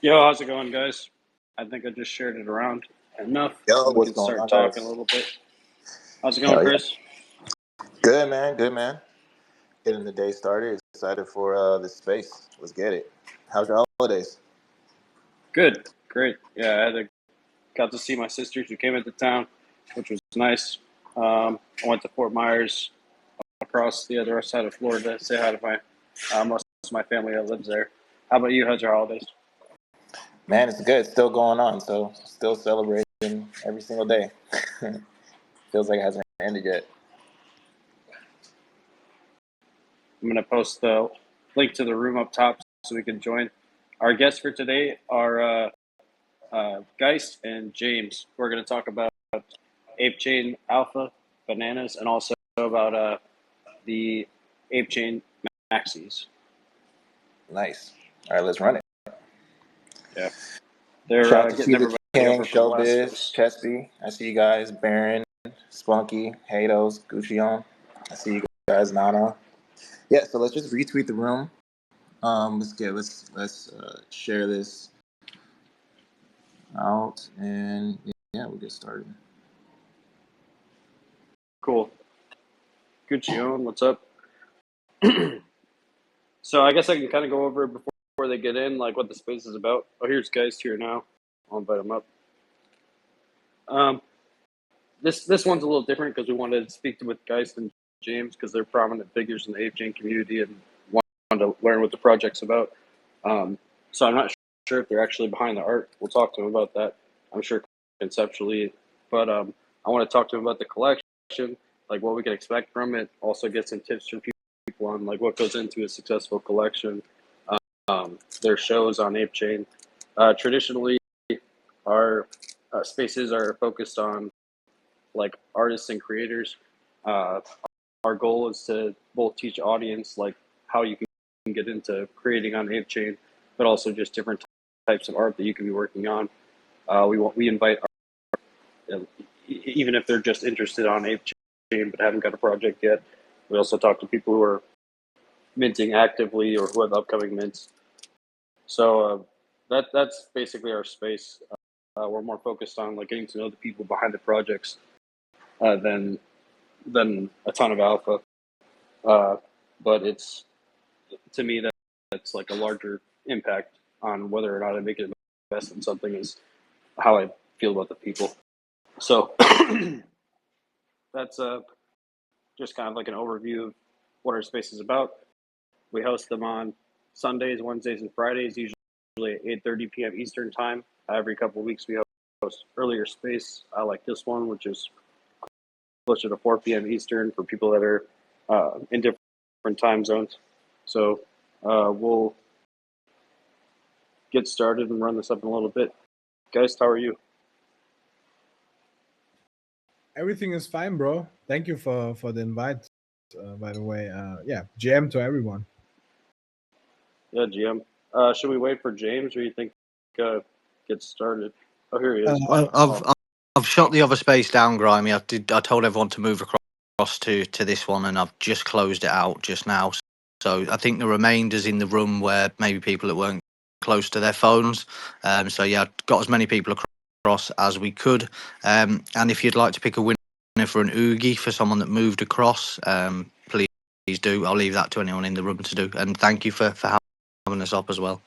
Yo, how's it going, guys? I think I just shared it around enough. Yo, We what's can going start on, talking a guys? little bit. How's it going, Hell yeah. Chris? Good, man. Good, man. Getting the day started. Excited for this space. Let's get it. How's your holidays? Good, great. Yeah, got to see my sisters who came into town, which was nice. I went to Fort Myers, across the other side of Florida, to say hi to my most of my family that lives there. How about you? How's your holidays? Man, it's good. It's still going on. So, still celebrating every single day. Feels like it hasn't ended yet. I'm gonna post the link to the room up top so we can join. Our guests for today are Geist and James. We're going to talk about ApeChain Alpha, bananas, and also about the ApeChain maxis. Nice. All right, let's run it. Yeah, they're Shout out to getting Caesar everybody King, over for the last Showbiz, space. Chesby. I see you guys. Baron, Spunky, Hados, Guccion. I see you guys, Nana. Yeah, so let's just retweet the room. Let's share this out, and yeah, we'll get started. Cool. Guccion, what's up? So I guess I can kind of go over before they get in, like what the space is about. Oh, here's Geist here now. I'll invite him up. This one's a little different because we wanted to speak with Geist and James because they're prominent figures in the ApeChain community and wanted to learn what the project's about. So I'm not sure if they're actually behind the art. We'll talk to them about that. I'm sure conceptually, but I want to talk to them about the collection, like what we can expect from it. Also get some tips from people on like what goes into a successful collection. Their shows on ApeChain. Traditionally, our spaces are focused on like artists and creators. Our goal is to both teach audience like how you can get into creating on ApeChain, but also just different types of art that you can be working on. We invite even if they're just interested on ApeChain but haven't got a project yet. We also talk to people who are minting actively or who have upcoming mints. So that's basically our space. We're more focused on like getting to know the people behind the projects than a ton of alpha. But it's to me that's like a larger impact on whether or not I make an invest in something is how I feel about the people. So that's just kind of like an overview of what our space is about. We host them on Sundays, Wednesdays, and Fridays, usually at 8:30 p.m. Eastern time. Every couple of weeks we host earlier space. I like this one, which is closer to 4 p.m. Eastern for people that are in different time zones. So we'll get started and run this up in a little bit. Guys, how are you? Everything is fine, bro. Thank you for the invite. By the way, yeah, GM to everyone. Yeah, GM. Should we wait for James, or you think get started? Oh, here he is. I've shot the other space down, Grimy. I told everyone to move across to this one, and I've just closed it out just now. So I think the remainder's in the room where maybe people that weren't close to their phones. So yeah, got as many people across as we could. And if you'd like to pick a winner for an oogie for someone that moved across, please do. I'll leave that to anyone in the room to do. And thank you for having us up as well.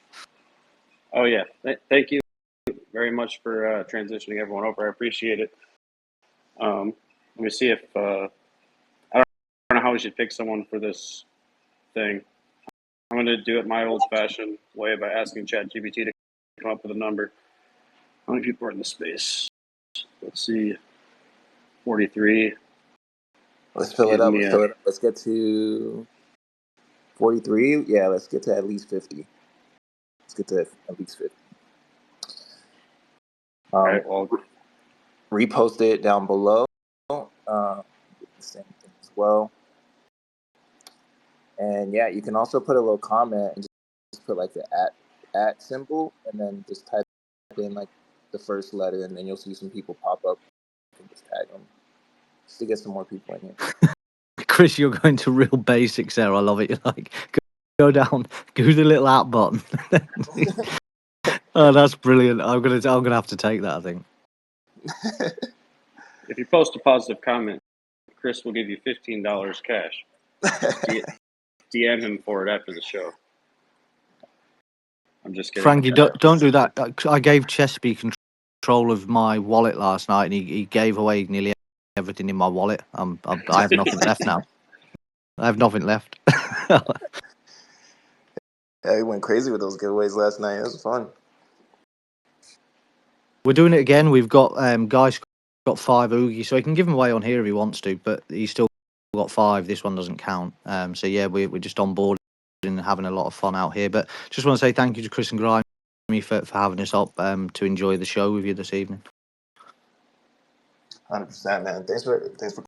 Oh yeah, thank you very much for transitioning everyone over. I appreciate it. Let me see if I don't know how we should pick someone for this thing. I'm going to do it my old-fashioned way by asking ChatGPT to come up with a number. How many people are in the space? Let's see, 43. Let's fill it up. Let's get to 43. Yeah, let's get to at least 50. Let's get to at least 50. All right, well, repost it down below. The same thing as well. And yeah, you can also put a little comment and just put like the at symbol, and then just type in like the first letter, and then you'll see some people pop up. You can just tag them just to get some more people in here. Chris, you're going to real basics there. I love it. You're like, go down, go to the little at button. Oh, that's brilliant. I'm gonna have to take that, I think. If you post a positive comment, Chris will give you $15 cash. DM him for it after the show. I'm just kidding. Frankie, don't do that. I gave Chesby control of my wallet last night, and he gave away nearly everything in my wallet. I have nothing left now. I have nothing left. Yeah, he went crazy with those giveaways last night. It was fun. We're doing it again. We've got Guy's got 5 oogies, so he can give them away on here if he wants to, but he's still got 5. This one doesn't count. So yeah, we're just on board and having a lot of fun out here. But just want to say thank you to Chris and Grimy for having us up to enjoy the show with you this evening. 100%, man. Thanks for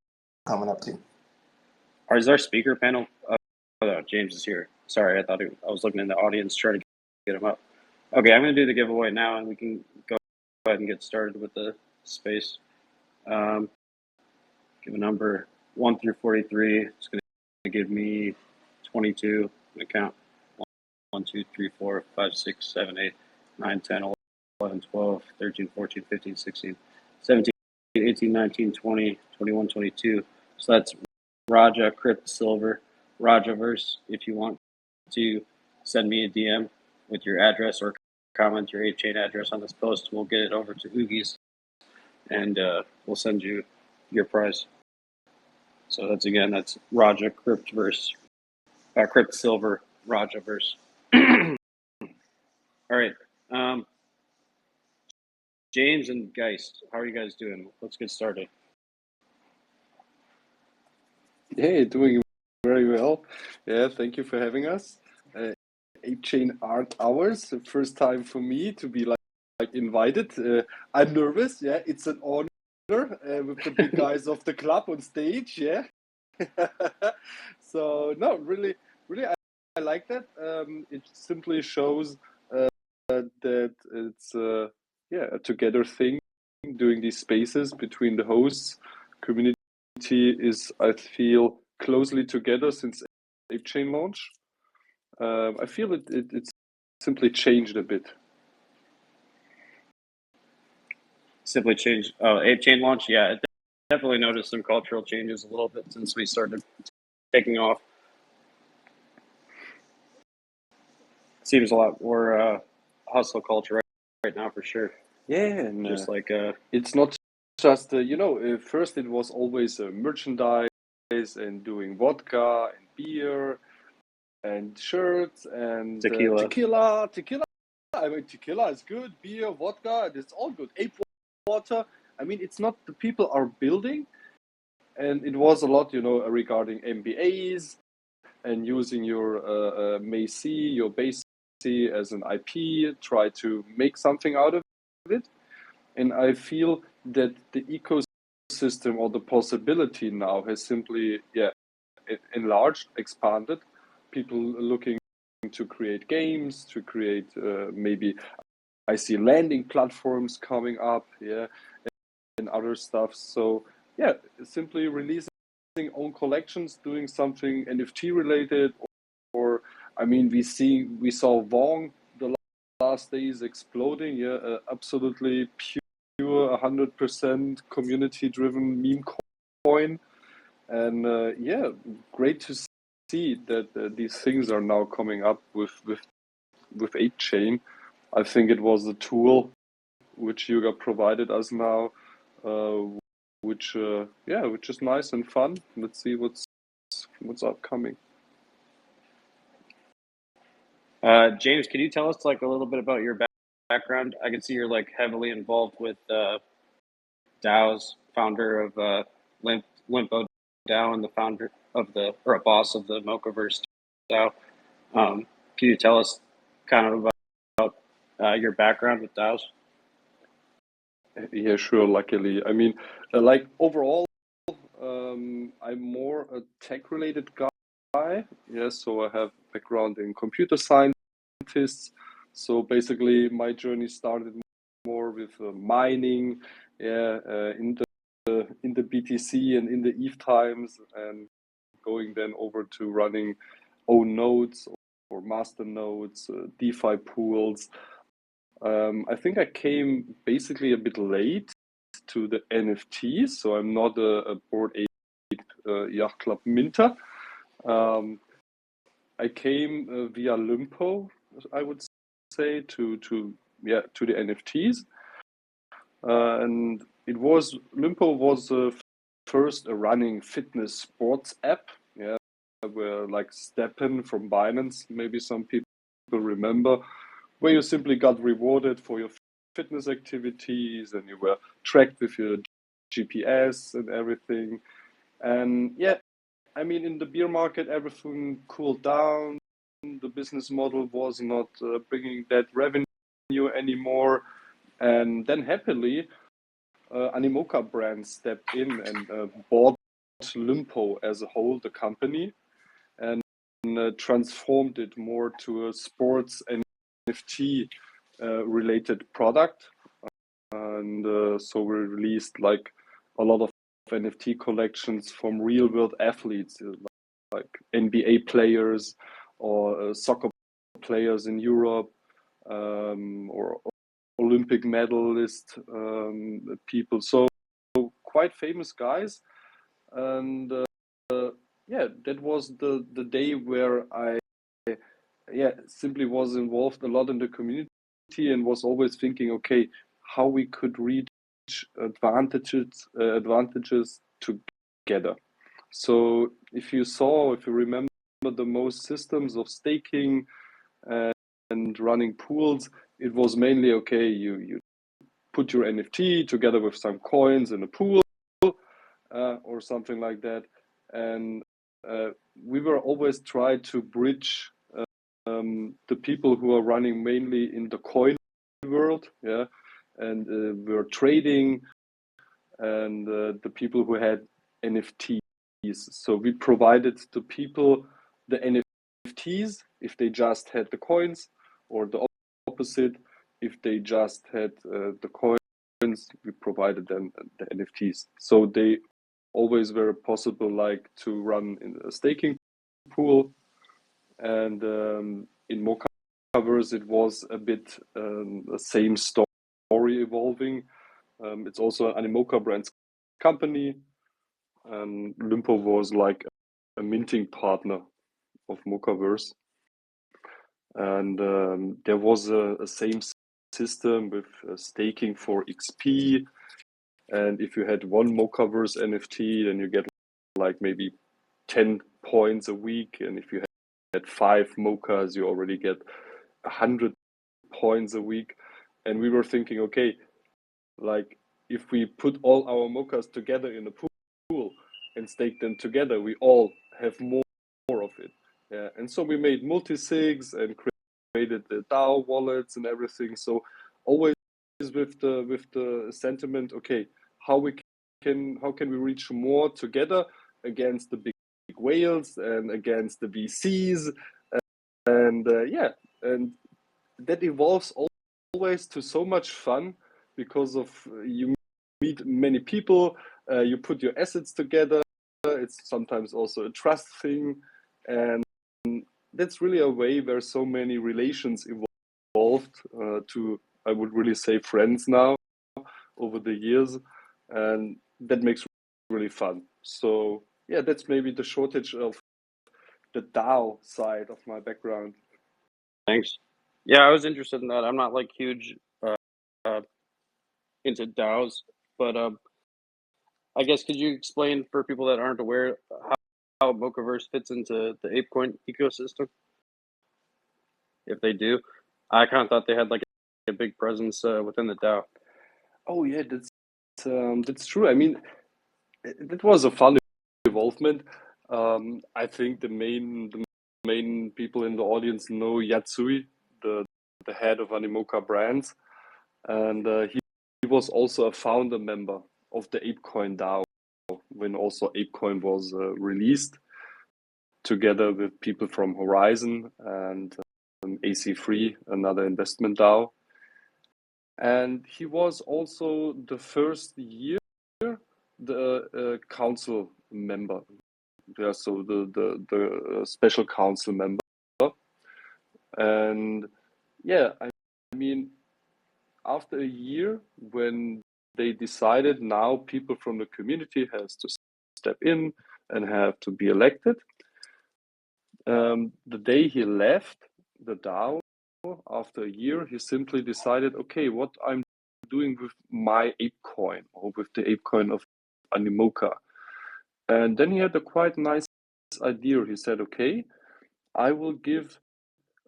coming up too. Is our speaker panel? Oh, no, James is here. Sorry, I was looking in the audience trying to get him up. Okay, I'm going to do the giveaway now, and we can go ahead and get started with the space. Give a number 1 through 43. It's going to give me 22. I'm going to count 1, 2, 3, 4, 5, 6, 7, 8, 9, 10, 11, 12, 13, 14, 15, 16, 17, 18, 19, 20, 21, 22. So that's Raja, Crypt, Silver, Rajaverse. If you want to send me a DM with your address or comment your ApeChain address on this post, we'll get it over to Oogies, and we'll send you your prize. So that's Raja, Cryptverse, Crypt, Silver, Rajaverse. All right. James and Geist, how are you guys doing? Let's get started. Hey, doing very well. Yeah, thank you for having us. ApeChain Art Hours, the first time for me to be like invited. I'm nervous. Yeah, it's an honor with the big guys of the club on stage. Yeah. So no, really, I like that. It simply shows that it's a together thing, doing these spaces between the hosts. Community is, I feel, closely together since ApeChain launch. I feel it's simply changed a bit. Simply changed. Oh, ApeChain launch. Yeah, I definitely noticed some cultural changes a little bit since we started taking off. Seems a lot more hustle culture right now for sure. Yeah, and Just like it's not just first it was always merchandise and doing vodka and beer and shirts and tequila. I mean, tequila is good, beer, vodka, it's all good. Ape water. I mean, it's not the people are building, and it was a lot, regarding MBAs and using your Macy, your base as an IP, try to make something out of it. And I feel that the ecosystem or the possibility now has simply, enlarged, expanded. People looking to create games, to create maybe I see landing platforms coming up, and other stuff. So simply releasing own collections, doing something NFT related, or I mean, we saw Vong the last days exploding, absolutely pure 100% community driven meme coin, and great to see that these things are now coming up with ApeChain. I think it was a tool which Yuga provided us now, which is nice and fun. Let's see what's upcoming. James, can you tell us like a little bit about your background? I can see you're like heavily involved with DAOs, founder of Limpo DAO, and the founder of or a boss of the Mochaverse DAO. Can you tell us kind of about your background with DAOs? Yeah, sure. Luckily, I mean, like overall, I'm more a tech-related guy. Yeah, so I have background in computer scientists. So basically, my journey started more with mining, in the BTC and in the ETH times, and going then over to running own nodes or master nodes, DeFi pools, I think I came basically a bit late to the NFTs, so I'm not a Bored Ape Yacht Club minter. I came via Limpo, I would say, to the NFTs, and Limpo was first a running fitness sports app, yeah, where like Steppen from Binance, maybe some people remember, where you simply got rewarded for your fitness activities and you were tracked with your GPS and everything. And yeah, I mean, in the beer market, everything cooled down. The business model was not bringing that revenue anymore. And then happily, Animoca brand stepped in and bought Limpo as a whole, the company, and transformed it more to a sports NFT related product. And so we released like a lot of NFT collections from real world athletes, like NBA players or soccer players in Europe, or Olympic medalist people. So quite famous guys. And yeah, that was the day where I simply was involved a lot in the community and was always thinking, okay, how we could reach advantages together. So if you remember the most systems of staking and running pools, it was mainly, okay, you put your NFT together with some coins in a pool or something like that. And we were always trying to bridge the people who are running mainly in the coin world, yeah, and were trading, and the people who had NFTs. So we provided the people the NFTs if they just had the coins, or the opposite, if they just had the coins, we provided them the NFTs. So they always were possible, like to run in a staking pool. And in Mocaverse, it was a bit the same story evolving. It's also an Animoca brand's company. Limpo was like a minting partner of Mocaverse. And there was a same system with staking for XP. And if you had one Mocaverse NFT, then you get like maybe 10 points a week. And if you had 5 Mocas, you already get 100 points a week. And we were thinking, okay, like if we put all our Mocas together in a pool and stake them together, we all have more of it. Yeah. And so we made multi-sigs and created the DAO wallets and everything. So always with the sentiment, okay, how can we reach more together against the big whales and against the VCs, and and that evolves always to so much fun because of you meet many people, you put your assets together. It's sometimes also a trust thing, and that's really a way where so many relations evolved to, I would really say, friends now over the years, and that makes really fun. So yeah, that's maybe the shortage of the DAO side of my background. Thanks. Yeah, I was interested in that. I'm not like huge uh, into DAOs, but I guess could you explain for people that aren't aware how Mocaverse fits into the ApeCoin ecosystem? If they do, I kind of thought they had like a big presence within the DAO. Oh yeah, that's true. I mean, it was a fun involvement. I think the main people in the audience know Yatsui, the head of Animoca Brands, and he was also a founder member of the ApeCoin DAO when also ApeCoin was released, together with people from Horizon and AC3, another investment DAO. And he was also the first year the council member. Yeah, so the special council member. And yeah, I mean, after a year, when they decided now people from the community has to step in and have to be elected, the day he left the DAO, after a year, he simply decided, okay, what I'm doing with my ApeCoin or with the ApeCoin of Animoca. And then he had a quite nice idea. He said, okay, I will give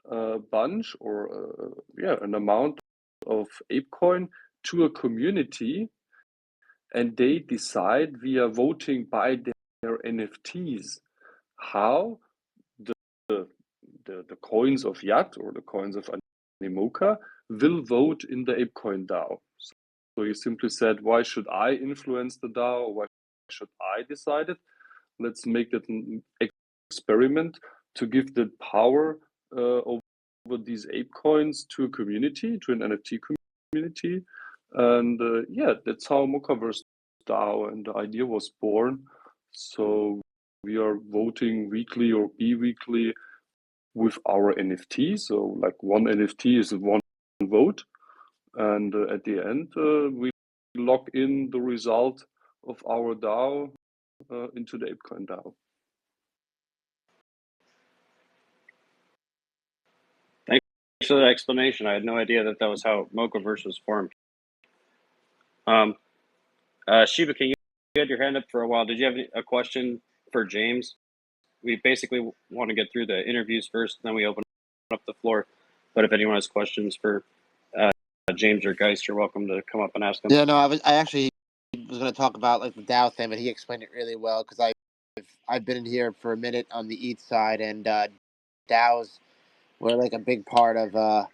a bunch or an amount of ApeCoin to a community, and they decide via voting by their NFTs how the coins of Yat or the coins of Animoca will vote in the ApeCoin DAO. So he simply said, why should I influence the DAO? Why should I decide it? Let's make it an experiment to give the power over these ape coins to a community, to an NFT community. And that's how Mochaverse DAO and the idea was born. So we are voting weekly or bi-weekly with our NFT. So like one NFT is one vote. And at the end, we lock in the result of our DAO into the ApeCoin DAO. Thanks for that explanation. I had no idea that was how Mochaverse was formed. Shiba King, you had your hand up for a while. Did you have a question for James? We basically want to get through the interviews first, then we open up the floor. But if anyone has questions for James or Geist, you're welcome to come up and ask them. Yeah, no, I actually was going to talk about like the DAO thing, but he explained it really well because I've been in here for a minute on the ETH side, and DAOs were like a big part of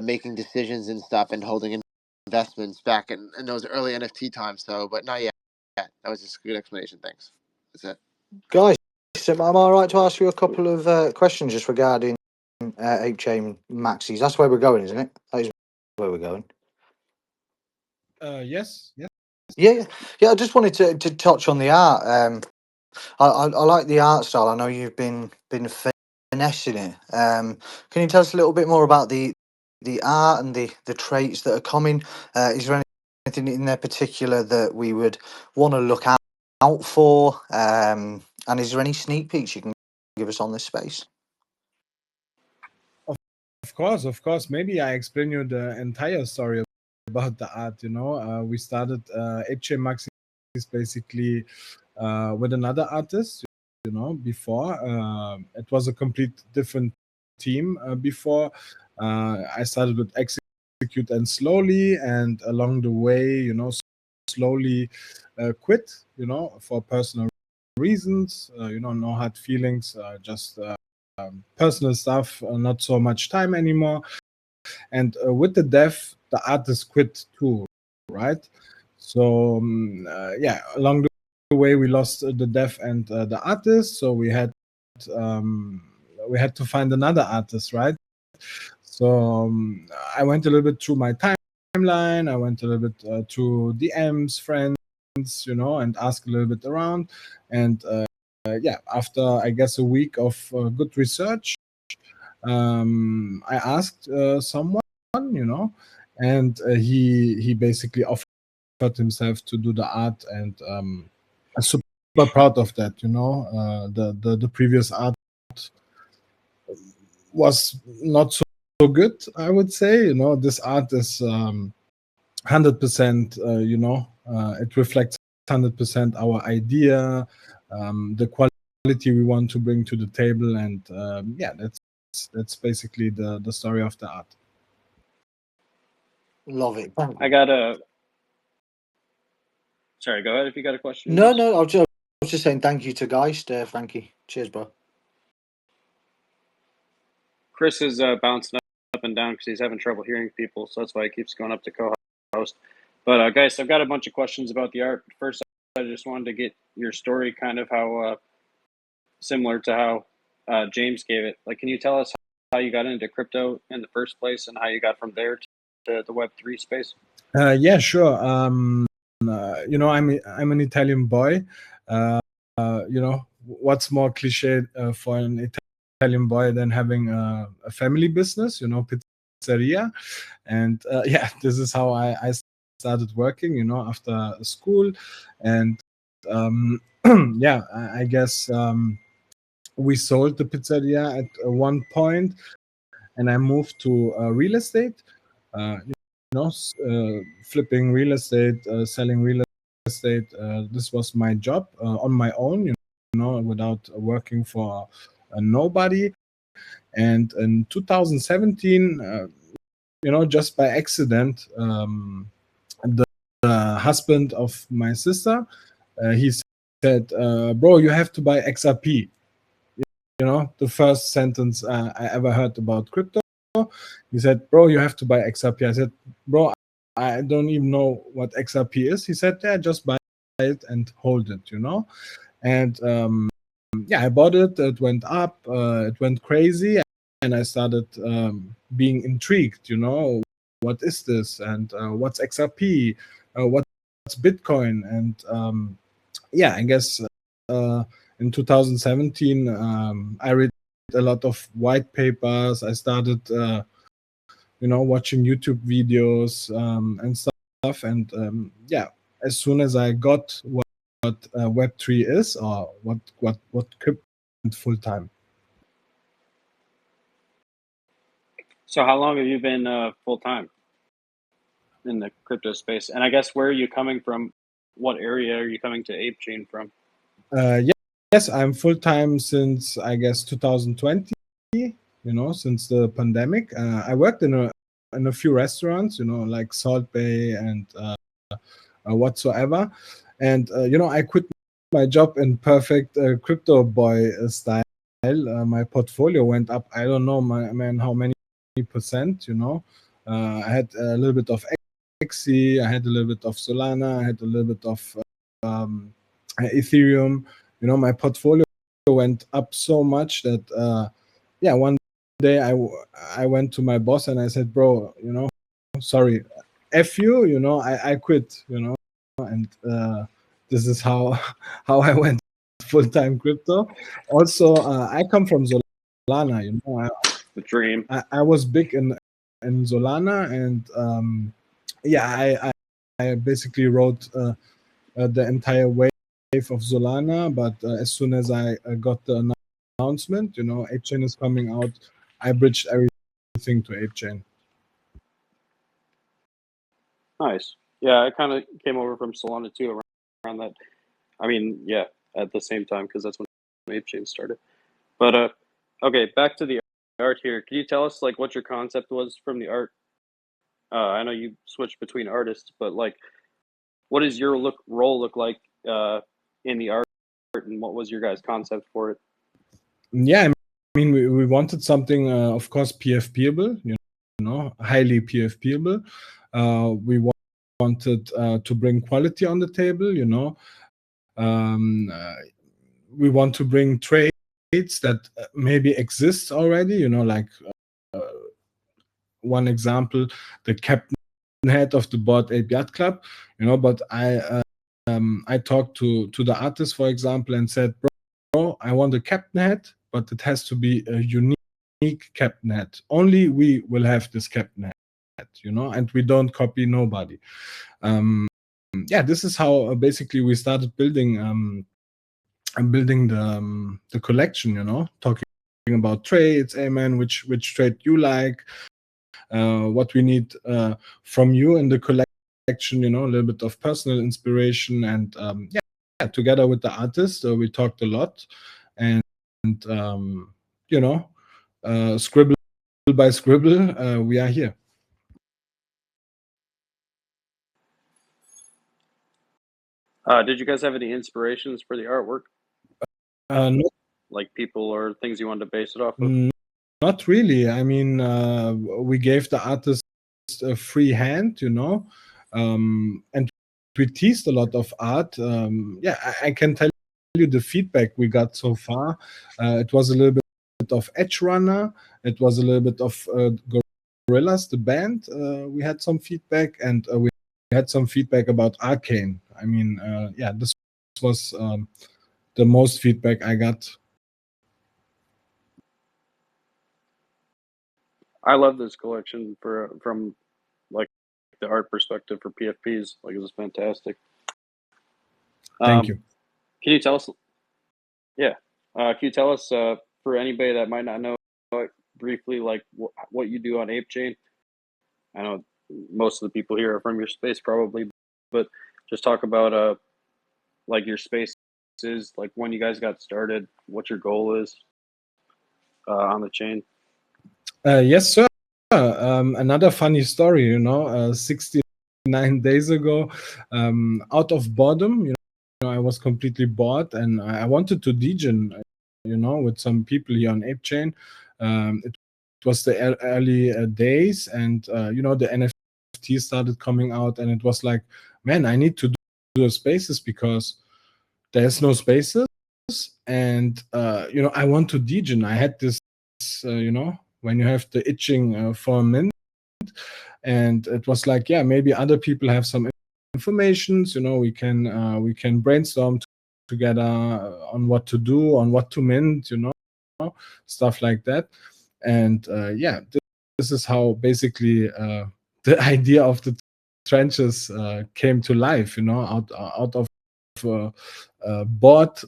making decisions and stuff and holding investments back in those early NFT times. So, but not yet. That was just a good explanation. Thanks. That's it. Guys, am I right to ask you a couple of questions just regarding ApeChain maxis? That's where we're going, isn't it? That is where we're going. Yes. Yeah. I just wanted to touch on the art. I like the art style. I know you've been finessing it. Can you tell us a little bit more about the art and the traits that are coming? Is there anything in there particular that we would want to look out for? And is there any sneak peeks you can give us on this space? Of course. Maybe I explain you the entire story about the art. We started ApeChain maxis basically with another artist. Before it was a complete different team. Before I started with Execute and Slowly, and along the way, slowly quit. For personal reasons. No hard feelings. Just personal stuff. Not so much time anymore. And with the dev, the artist quit too, right? So along the way we lost the dev and the artist, so we had to find another artist, right? So I went a little bit through my timeline. I went a little bit through DMs, friends, and asked a little bit around. And after I guess a week of good research, I asked someone, and he basically offered himself to do the art, and I'm super proud of that. The previous art was not so good, I would say. This art is 100%. It reflects 100% our idea, the quality we want to bring to the table, and that's basically the story of the art. Love it. Sorry, go ahead if you got a question. No, I was just saying thank you to Geist, Frankie. Cheers, bro. Chris is bouncing up and down because he's having trouble hearing people, so that's why he keeps going up to co-host. But guys, I've got a bunch of questions about the art. First, I just wanted to get your story, kind of how similar to how James gave it. Like, can you tell us how you got into crypto in the first place and how you got from there to the Web3 space? Yeah, sure. I'm an Italian boy. What's more cliche for an Italian boy than having a family business? pizzeria. And yeah, this is how I started working, after school. And yeah, I guess we sold the pizzeria at one point, and I moved to real estate. Flipping real estate, selling real estate. This was my job on my own, without working for nobody. And in 2017, just by accident, the husband of my sister, he said, "Bro, you have to buy XRP." The first sentence I ever heard about crypto. He said, "Bro, you have to buy XRP." I said, "Bro, I don't even know what XRP is." He said, "Yeah, just buy it and hold it." And yeah, I bought it. It went up. It went crazy, and I started being intrigued. What is this, and what's XRP? What's Bitcoin? And yeah, I guess in 2017, I read a lot of white papers. I started, watching YouTube videos and stuff. And yeah, as soon as I got what Web3 is, or what crypto full time. So how long have you been full time in the crypto space? And I guess where are you coming from? What area are you coming to ApeChain from? Yes, I'm full time since, I guess, 2020. Since the pandemic. I worked in a few restaurants, like Salt Bay and whatsoever. And I quit my job in perfect crypto boy style. My portfolio went up. I don't know, man, how many percent. I had a little bit of XC, I had a little bit of Solana, I had a little bit of Ethereum. My portfolio went up so much that yeah, one day I went to my boss and I said, "Bro, sorry, F you, I quit, and this is how I went full-time crypto. Also, I come from Solana, The dream. I was big in Solana, and yeah, I basically wrote the entire wave of Solana, but as soon as I got the announcement, ApeChain is coming out, I bridged everything to ApeChain. Nice. Yeah, I kind of came over from Solana too around that. I mean, yeah, at the same time, because that's when ApeChain started. But okay, back to the art here. Can you tell us like what your concept was from the art? I know you switched between artists, but like, what does your role look like in the art, and what was your guys' concept for it? Yeah, I mean, we wanted something, of course, PFPable, highly PFPable. We wanted to bring quality on the table, we want to bring trades that maybe exist already, like one example, the captain head of the Bored Ape Yacht Club, but I talked to the artist, for example, and said, "Bro, I want a captain head, but it has to be a unique captain head. Only we will have this captain head, and we don't copy nobody." Yeah, this is how basically we started building the collection, talking about trades. Hey man, which trade you like, what we need from you in the collection, a little bit of personal inspiration. And yeah, together with the artist, we talked a lot, and scribble by scribble, we are here. Did you guys have any inspirations for the artwork? No, Like people or things you wanted to base it off of? not really. I mean, we gave the artist a free hand, and we teased a lot of art. Yeah, I can tell you the feedback we got so far. It was a little bit of Edge Runner. It was a little bit of Gorillaz, the band. We had some feedback, and we had some feedback about Arcane. I mean, yeah, this was the most feedback I got. I love this collection from like the art perspective for PFPs. Like, it was fantastic. Thank you. Can you tell us? Yeah. Can you tell us, for anybody that might not know, briefly, like what you do on ApeChain? I know most of the people here are from your space probably, but just talk about like your spaces, like when you guys got started, what your goal is on the chain. Yes, sir. Another funny story, 69 days ago, out of boredom, I was completely bored and I wanted to degen, with some people here on ApeChain. It was the early days, and the NFT started coming out, and it was like, man, I need to do spaces because there's no spaces, and I want to degen. I had this, when you have the itching for a mint, and it was like, yeah, maybe other people have some informations, we can brainstorm together on what to do, on what to mint, stuff like that. And yeah, this is how basically the idea of the trenches came to life, out of board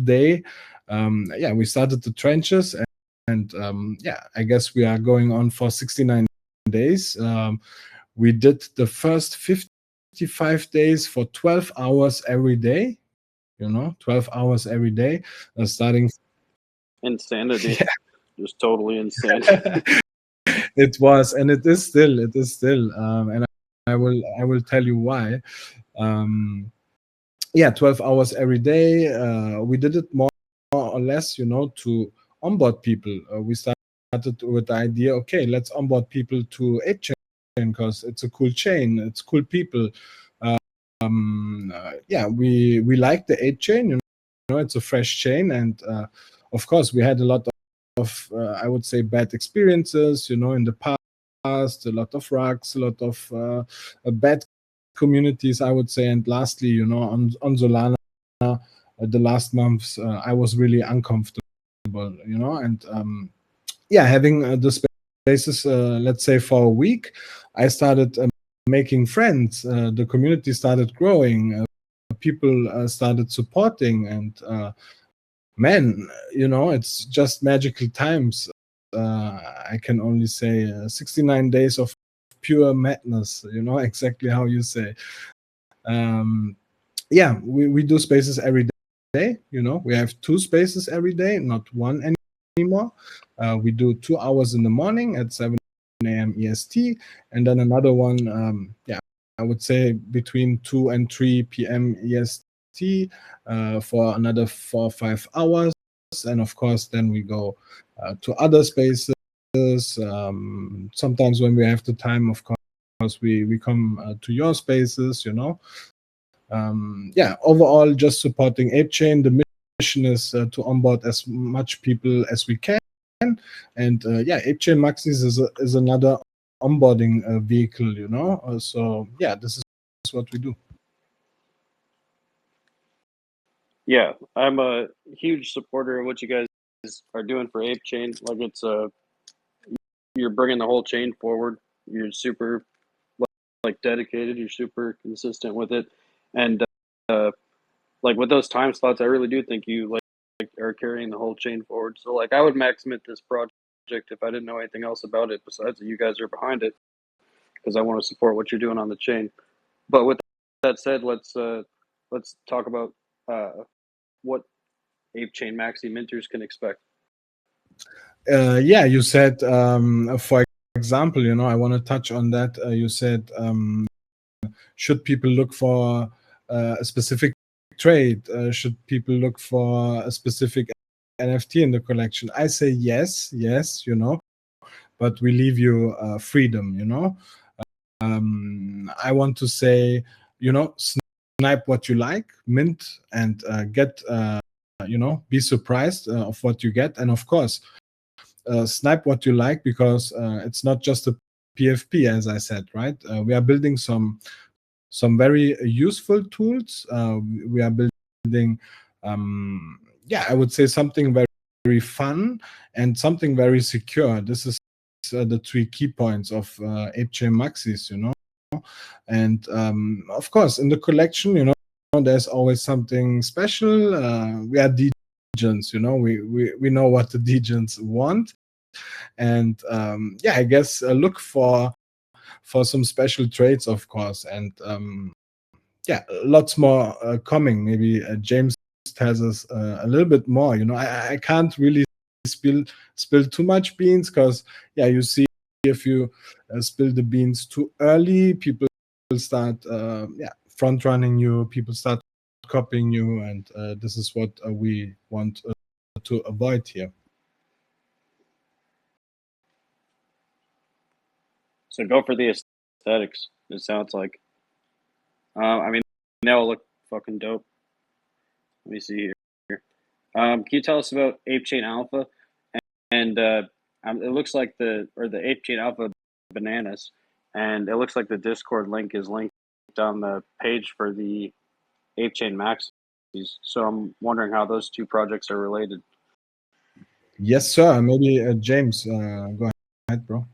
day. Yeah, we started the trenches, and yeah, I guess we are going on for 69 days. We did the first 55 days for 12 hours every day, 12 hours every day, starting. Insanity. Yeah. Just totally insane. It was, and it is still, and I will tell you why. Yeah, 12 hours every day. We did it more or less, to onboard people. We started with the idea, okay, let's onboard people to ApeChain because it's a cool chain, it's cool people. Yeah, we like the ApeChain, it's a fresh chain, and of course we had a lot of I would say bad experiences, in the past, a lot of rugs, a lot of bad communities, I would say. And lastly, on Solana, the last months, I was really uncomfortable, and yeah, having the spaces, let's say for a week, I started making friends. The community started growing. People started supporting, and man, it's just magical times. I can only say 69 days of pure madness, exactly how you say. Yeah, we do spaces every day. We have 2 spaces every day, not 1 anymore. We do 2 hours in the morning at 7 a.m. EST, and then another one, yeah, I would say between 2 and 3 p.m. EST for another 4 or 5 hours. And of course, then we go to other spaces. Sometimes when we have the time, of course, we come to your spaces, yeah, overall, just supporting ApeChain. The mission is to onboard as much people as we can. And yeah, ApeChain Maxis is another onboarding vehicle, so yeah, this is what we do. Yeah, I'm a huge supporter of what you guys are doing for ApeChain. Like, it's you're bringing the whole chain forward. You're super like dedicated. You're super consistent with it, and like with those time slots, I really do think you like are carrying the whole chain forward. So like, I would max mint this project if I didn't know anything else about it besides that you guys are behind it, because I want to support what you're doing on the chain. But with that said, let's talk about what ApeChain Maxi minters can expect. Yeah, you said, for example, I want to touch on that. You said, should people look for a specific trade? Should people look for a specific NFT in the collection? I say yes, but we leave you freedom, I want to say, snipe what you like, mint, and get, be surprised of what you get. And of course, snipe what you like, because it's not just a PFP, as I said, right? We are building some very useful tools. We are building, yeah, I would say something very very fun and something very secure. This is the 3 key points of ApeChain Maxis, you know. And of course, in the collection, you know, there's always something special. We are degens, you know, we know what the degens want. And yeah, I guess look for some special traits, of course. And yeah, lots more coming. Maybe James tells us a little bit more. You know, I can't really spill too much beans, because yeah, you see, if you spill the beans too early, people start front running you, people start copying you, and this is what we want to avoid here. So go for the aesthetics, it sounds like. I mean, they all look fucking dope. Let me see here. Can you tell us about ApeChain Alpha? And it looks like the ApeChain Alpha bananas, and it looks like the Discord link is linked on the page for the ApeChain Maxis. So I'm wondering how those 2 projects are related. Yes, sir. Maybe James, go ahead, bro.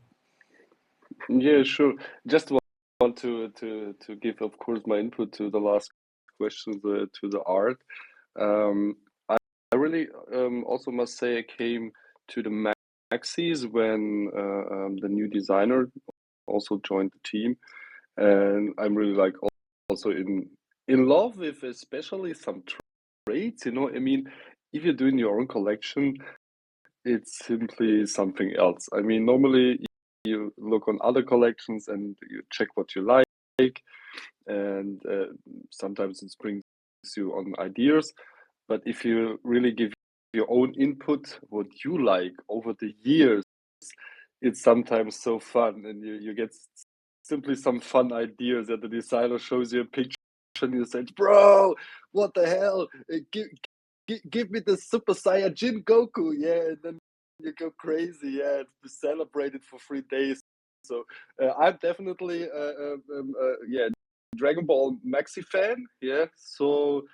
Yeah, sure. Just want to give, of course, my input to the last question, to the art. I really also must say I came to the Maxis when the new designer also joined the team, and I'm really like also in love with especially some traits. You know, I mean, if you're doing your own collection, it's simply something else. I mean, normally you look on other collections and you check what you like, and sometimes it brings you on ideas. But if you really give your own input, what you like over the years, it's sometimes so fun, and you get simply some fun ideas that the designer shows you a picture and you say, bro, what the hell? Give me the Super Saiyajin Goku, yeah, and then you go crazy, yeah, we celebrate it for 3 days. So I'm definitely, Dragon Ball Maxi fan, yeah. So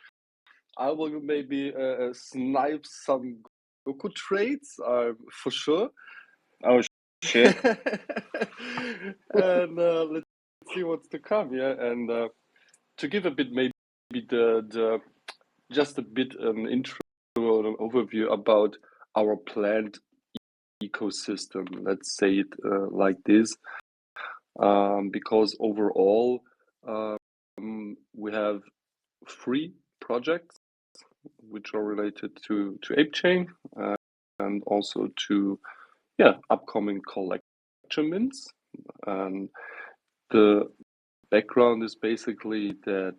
I will maybe snipe some Goku traits, for sure. Oh shit! And let's see what's to come, yeah. And to give a bit, maybe the just a bit an intro or an overview about our planned ecosystem. Let's say it like this, because overall we have 3 projects which are related to ApeChain and also to upcoming collection mints. And the background is basically that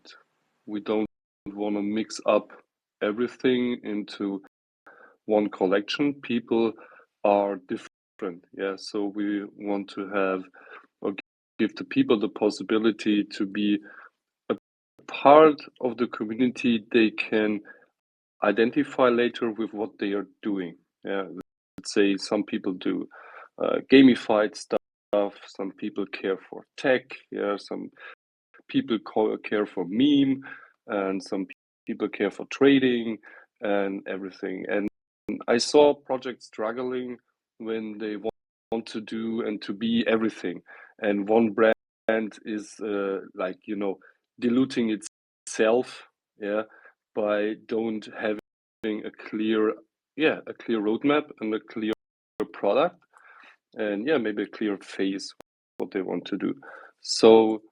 we don't want to mix up everything into one collection. People are different, yeah. So we want to have or give the people the possibility to be a part of the community. They can identify later with what they are doing. Yeah, let's say some people do gamified stuff. Some people care for tech. Yeah, some people care for meme, and some people care for trading and everything. And I saw projects struggling when they want to do and to be everything, and one brand is like, you know, diluting itself, yeah, by don't having a clear roadmap and a clear product, and maybe a clear phase what they want to do. So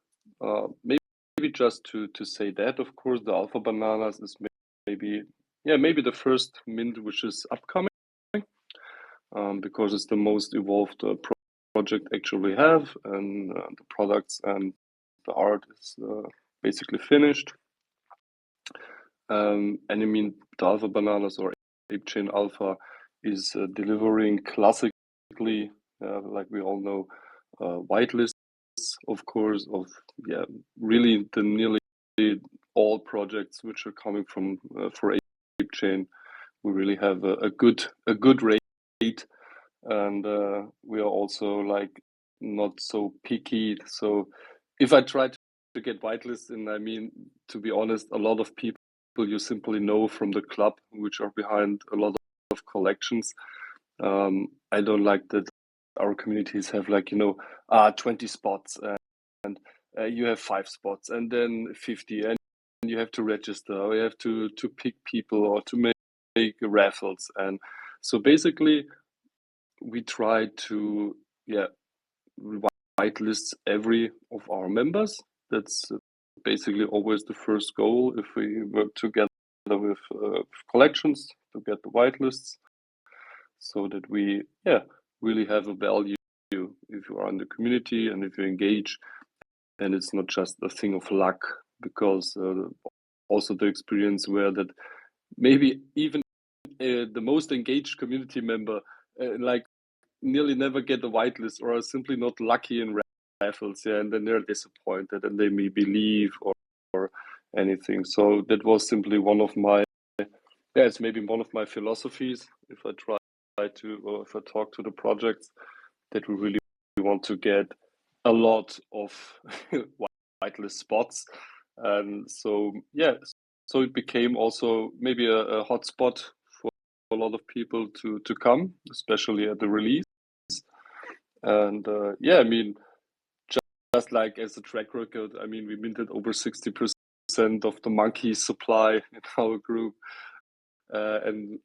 maybe just to say that, of course, the Alpha Bananas is maybe the first mint which is upcoming, because it's the most evolved project actually we have, and the products and the art is basically finished. And I mean, the Alpha Bananas or ApeChain Alpha is delivering classically, like we all know, whitelists, of course, of really the nearly all projects which are coming from for ApeChain. We really have a good rate, and we are also like not so picky. So if I try to get whitelists, and I mean, to be honest, a lot of people you simply know from the club, which are behind a lot of collections. I don't like that our communities have like 20 spots and you have 5 spots and then 50 and you have to register or you have to pick people or to make raffles. And so basically we try to whitelist every of our members. That's basically always the first goal if we work together with collections to get the whitelists, so that we really have a value if you are in the community and if you engage, and it's not just a thing of luck, because also the experience where that maybe even the most engaged community member like nearly never get a whitelist or are simply not lucky in raffles, and then they're disappointed and they maybe leave or anything. So that was simply one of my it's maybe one of my philosophies if I try to, or if I talk to the projects, that we really want to get a lot of whitelist spots. And so so it became also maybe a hot spot for a lot of people to come, especially at the release. And I mean, just like as a track record, I mean, we minted over 60% of the monkey supply in our group. And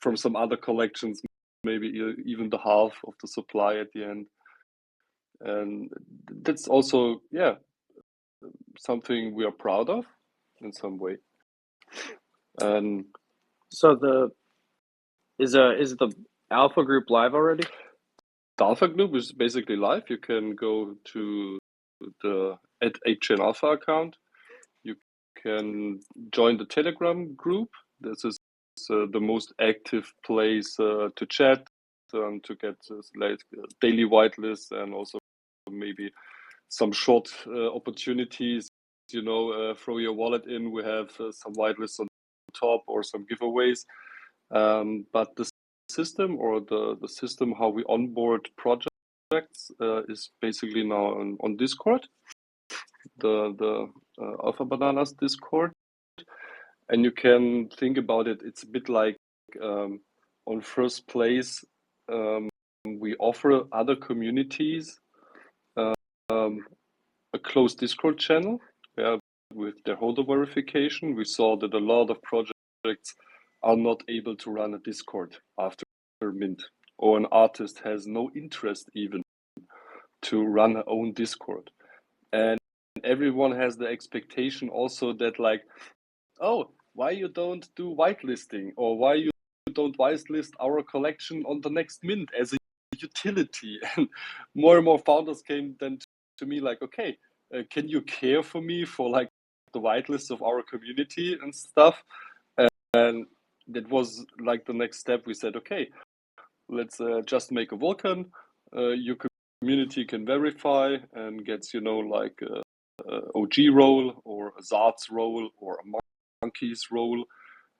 from some other collections, maybe even the half of the supply at the end. And that's also, something we are proud of in some way. And So is the alpha group live already? the alpha group is basically live. You can go to the @ApeChain Alpha account. You can join the Telegram group. This is the most active place to chat, to get like daily whitelists, and also maybe some short opportunities. Throw your wallet in. We have some whitelists on top or some giveaways. But the system, or the system how we onboard projects is basically now on Discord, the Alpha Bananas Discord. And you can think about it, it's a bit like on first place, we offer other communities a closed Discord channel with their holder verification. We saw that a lot of projects are not able to run a Discord after mint, or an artist has no interest even to run her own Discord. And everyone has the expectation also that like, oh, why you don't do whitelisting, or why you don't whitelist our collection on the next mint as a utility. And more founders came then to me like, okay, can you care for me for like the whitelist of our community and stuff? And that was like the next step. We said, okay, let's just make a Vulkan. Your community can verify and gets, like a OG role or a Zarts role or a Monkeys role.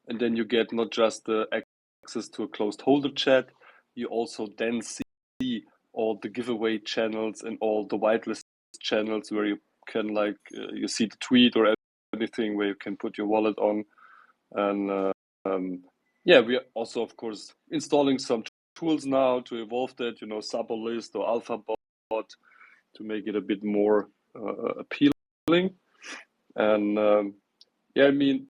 And then you get not just access to a closed holder chat, you also then see all the giveaway channels and all the whitelist channels where you can like, you see the tweet or anything where you can put your wallet on. And we are also, of course, installing some tools now to evolve that, Subolist or AlphaBot, to make it a bit more appealing. And I mean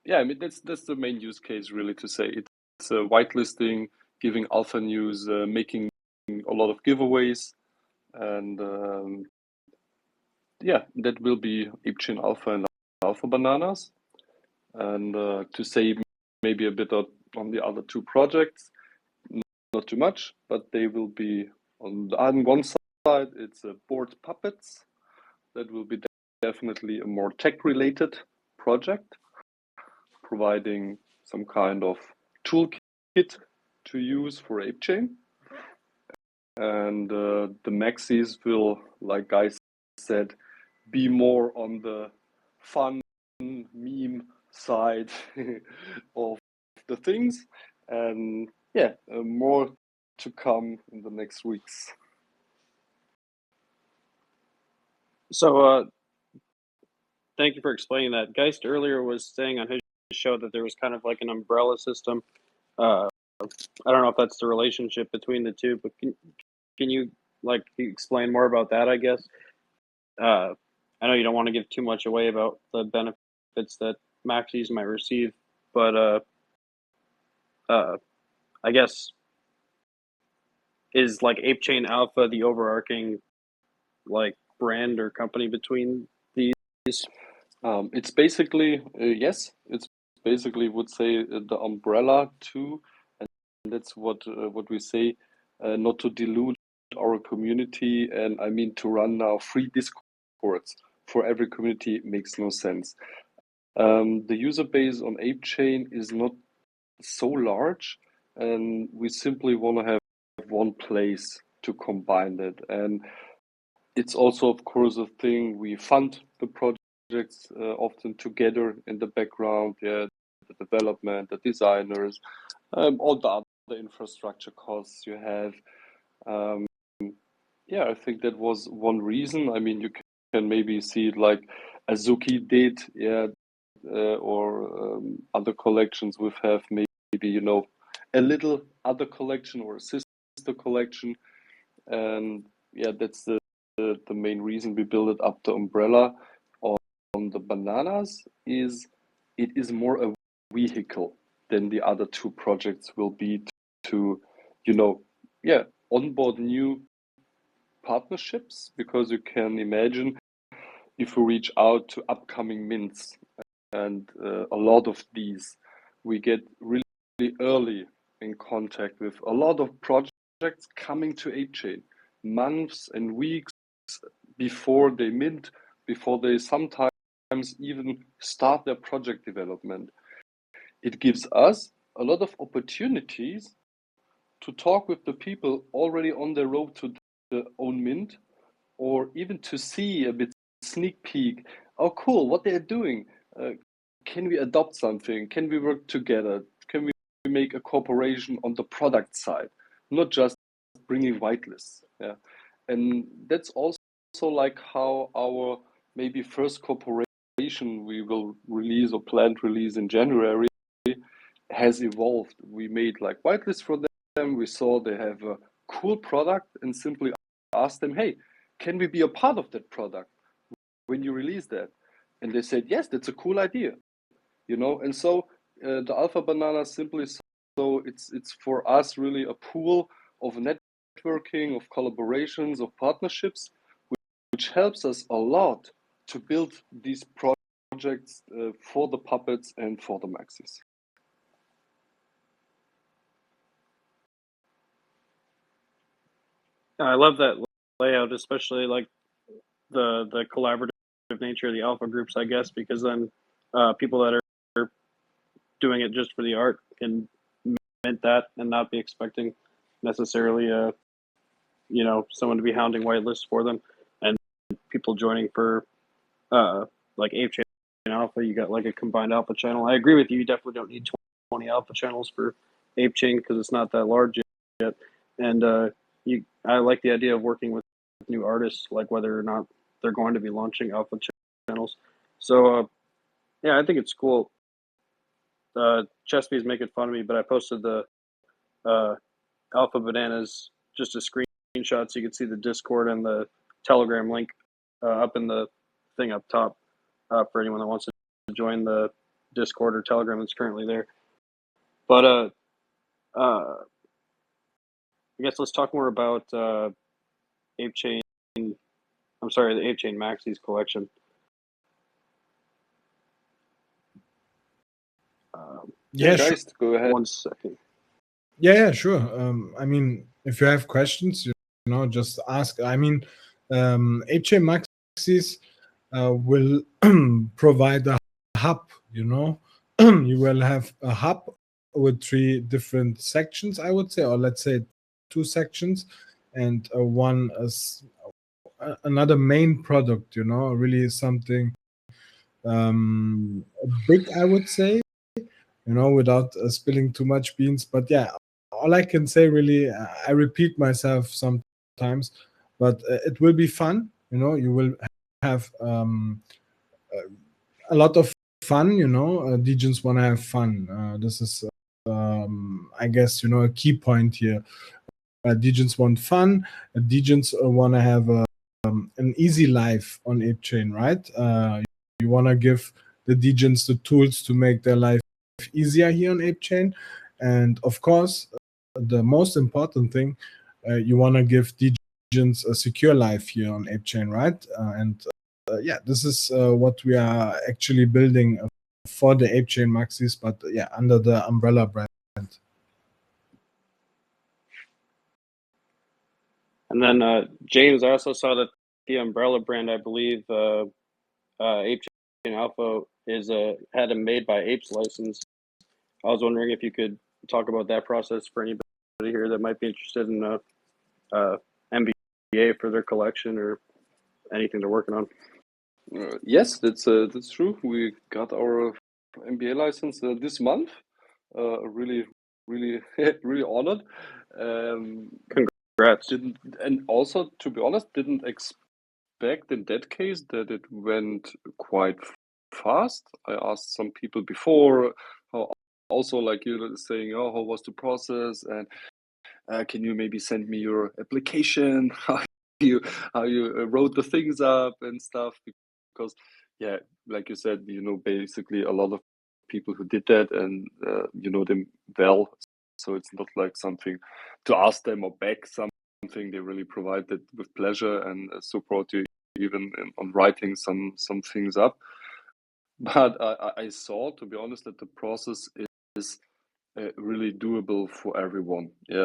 that's the main use case, really, to say it's whitelisting, giving alpha news, making a lot of giveaways, and that will be ApeChain Alpha and Alpha Bananas. And to say maybe a bit on the other two projects, not too much, but they will be on one side, it's a board puppets. That will be definitely a more tech-related project, providing some kind of toolkit to use for ApeChain. And the maxis will, like Guy said, be more on the fun meme side of the things. And more to come in the next weeks. So thank you for explaining that. Geist earlier was saying on his show that there was kind of like an umbrella system I don't know if that's the relationship between the two, but can you like explain more about that? I guess I know you don't want to give too much away about the benefits that maxis might receive, but I guess is like ApeChain Alpha the overarching like brand or company between these? It's basically yes. It's basically would say the umbrella too, and that's what we say. Not to dilute our community, and I mean to run now free discords for every community makes no sense. The user base on ApeChain is not so large, and we simply want to have one place to combine that. And it's also, of course, a thing we fund the projects often together in the background. Yeah, the development, the designers, all the other infrastructure costs you have. Yeah, I think that was one reason. I mean, you can maybe see it like Azuki did, yeah, or other collections we have maybe a little other collection or a sister collection, and yeah, that's the main reason we build it up the umbrella. On the bananas is it is more a vehicle than the other two projects will be to yeah, onboard new partnerships, because you can imagine if we reach out to upcoming mints and a lot of these, we get really early in contact with a lot of projects coming to ApeChain months and weeks before they mint, before they sometimes even start their project development. It gives us a lot of opportunities to talk with the people already on their road to their own mint, or even to see a bit sneak peek. Oh, cool, what they're doing. Can we adopt something? Can we work together? Can we make a cooperation on the product side, not just bringing whitelists? Yeah, and that's also like how our maybe first cooperation we will release or plan to release in January has evolved. We made like whitelists for them. We saw they have a cool product and simply asked them, hey, can we be a part of that product when you release that? And they said, yes, that's a cool idea, and so the Alpha Banana simply, so it's for us really a pool of networking, of collaborations, of partnerships, which helps us a lot to build these projects for the puppets and for the maxis. I love that layout, especially like the collaborative nature of the alpha groups, I guess, because then people that are doing it just for the art can mint that and not be expecting necessarily someone to be hounding whitelists for them, and people joining for like ApeChain Alpha, you got like a combined alpha channel. I agree with you. You definitely don't need 20 alpha channels for ApeChain because it's not that large yet. And I like the idea of working with new artists, like whether or not they're going to be launching alpha channels. So yeah, I think it's cool. Chespy is making fun of me, but I posted the alpha bananas, just a screenshot so you can see the Discord and the Telegram link up in the thing up top for anyone that wants to join the Discord or Telegram that's currently there. But I guess let's talk more about ApeChain. I'm sorry, the ApeChain Maxis collection. Yeah, sure. Guys, go ahead. 1 second. Yeah, sure. I mean, if you have questions, just ask. I mean, ApeChain Maxis will provide a hub. You will have a hub with 3 different sections, I would say, or let's say 2 sections, and one as another main product. Really something big, I would say. Without spilling too much beans. But yeah, all I can say really, I repeat myself sometimes, but it will be fun. You will have a lot of fun. Degens want to have fun. This is, I guess, a key point here. Degens want fun. Degens want to have an easy life on ApeChain, right? You want to give the Degens the tools to make their life easier here on ApeChain. And of course, the most important thing, you want to give Degens a secure life here on ApeChain, right? This is what we are actually building for the ApeChain Maxis, but under the umbrella brand. And then James, I also saw that the umbrella brand, I believe, ApeChain Alpha had a made by Apes license. I was wondering if you could talk about that process for anybody here that might be interested in MBA for their collection or anything they're working on. Yes, that's true. We got our MBA license this month. Really, really honored. Congrats. And also, to be honest, didn't expect in that case that it went quite fast. I asked some people before, how also like you saying, oh, how was the process, and can you maybe send me your application, how you wrote the things up and stuff, because yeah, like you said, basically a lot of people who did that, and you know them well, so it's not like something to ask them or beg something. They really provided with pleasure and support you even on writing some things up. But I saw, to be honest, that the process is really doable for everyone. Yeah,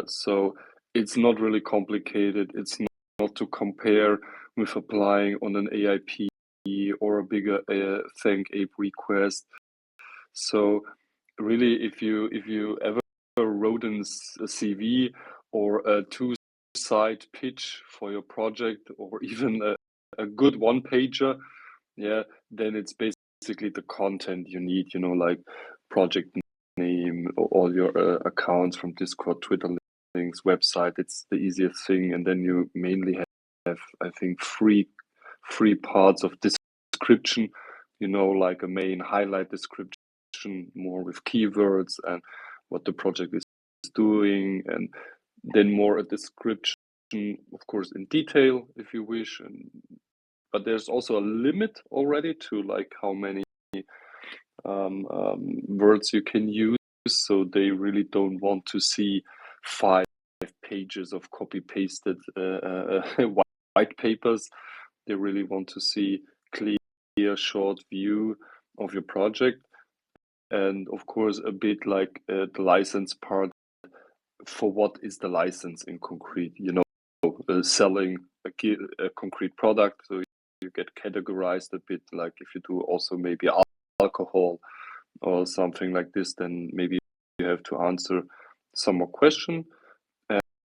so it's not really complicated. It's not to compare with applying on an AIP or a bigger Thank Ape request. So really, if you ever wrote a CV or a two-side pitch for your project, or even a good one-pager, yeah, then it's basically the content you need, like project name, all your accounts from Discord, Twitter links, website. It's the easiest thing, and then you mainly have, I think, three parts of description, like a main highlight description, more with keywords and what the project is doing, and then more a description, of course, in detail if you wish. But there's also a limit already to like how many words you can use. So they really don't want to see 5 pages of copy pasted white papers. They really want to see clear, short view of your project. And of course, a bit like the license part, for what is the license in concrete, selling a concrete product. So you get categorized a bit, like if you do also maybe alcohol or something like this, then maybe you have to answer some more question.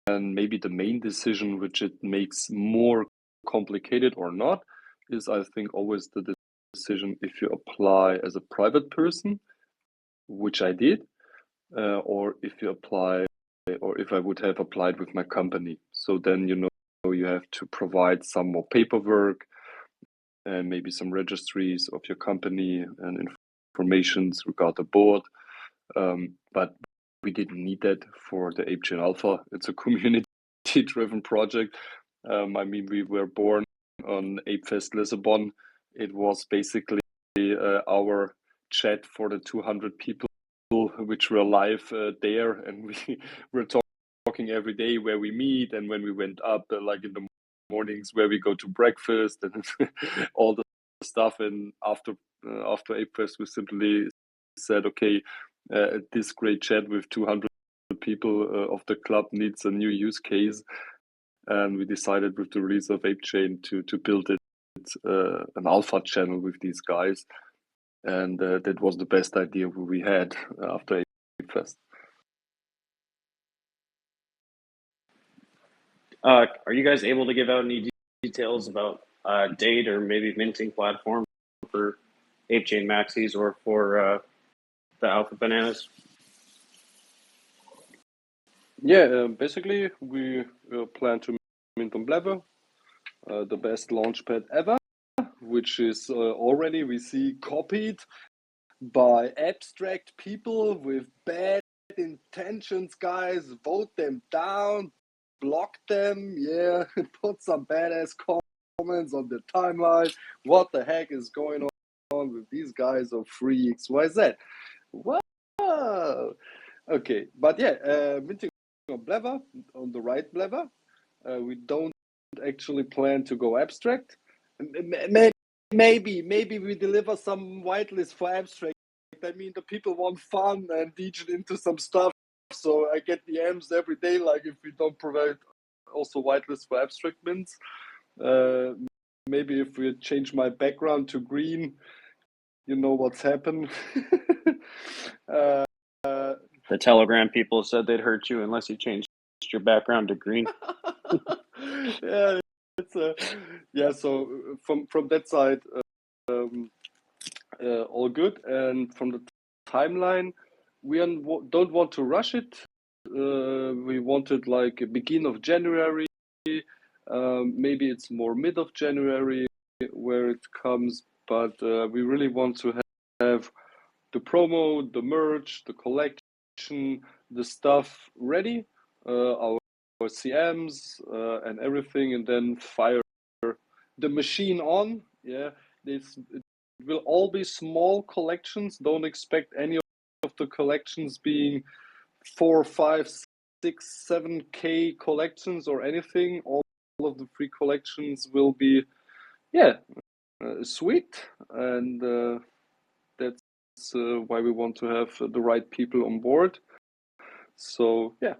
And maybe the main decision, which it makes more complicated or not, is I think always the decision if you apply as a private person, which I did, or if you apply, or if I would have applied with my company. So then you have to provide some more paperwork and maybe some registries of your company and informations regarding the board. But we didn't need that for the ApeChain Alpha. It's a community-driven project. I mean, we were born on ApeFest Lisbon. It was basically our chat for the 200 people which were live there, and we were talking every day where we meet, and when we went up, like in the mornings where we go to breakfast and all the stuff. And after ApeFest, we simply said, okay, this great chat with 200 people of the club needs a new use case, and we decided with the release of ApeChain to build it an alpha channel with these guys, and that was the best idea we had after ApeFest. Are you guys able to give out any details about date or maybe minting platform for ApeChain Maxis or for the Alpha Bananas? Yeah, basically we plan to mint on Blabber, the best launchpad ever, which is already we see copied by abstract people with bad intentions, guys. Vote them down, block them, yeah, put some badass comments on the timeline. What the heck is going on with these guys of free XYZ? Wow. Okay, but yeah, minting on Blevver, on the right Blevver. We don't actually plan to go abstract. Maybe we deliver some whitelist for abstract. I mean, the people want fun and teach it into some stuff. So I get DMs every day, like if we don't provide also whitelist for abstract mints. Maybe if we change my background to green, you know what's happened. The Telegram people said they'd hurt you unless you changed your background to green. Yeah, it's yeah. So from that side, all good. And from the timeline, we don't want to rush it. We wanted like a beginning of January. Maybe it's more mid of January where it comes, but we really want to have the promo, the merch, the collection, the stuff ready, our CMs and everything, and then fire the machine on. Yeah, it will all be small collections. Don't expect any of the collections being 4, 5, 6, 7K collections or anything. All of the free collections will be, yeah, sweet, and that's why we want to have the right people on board. So yeah,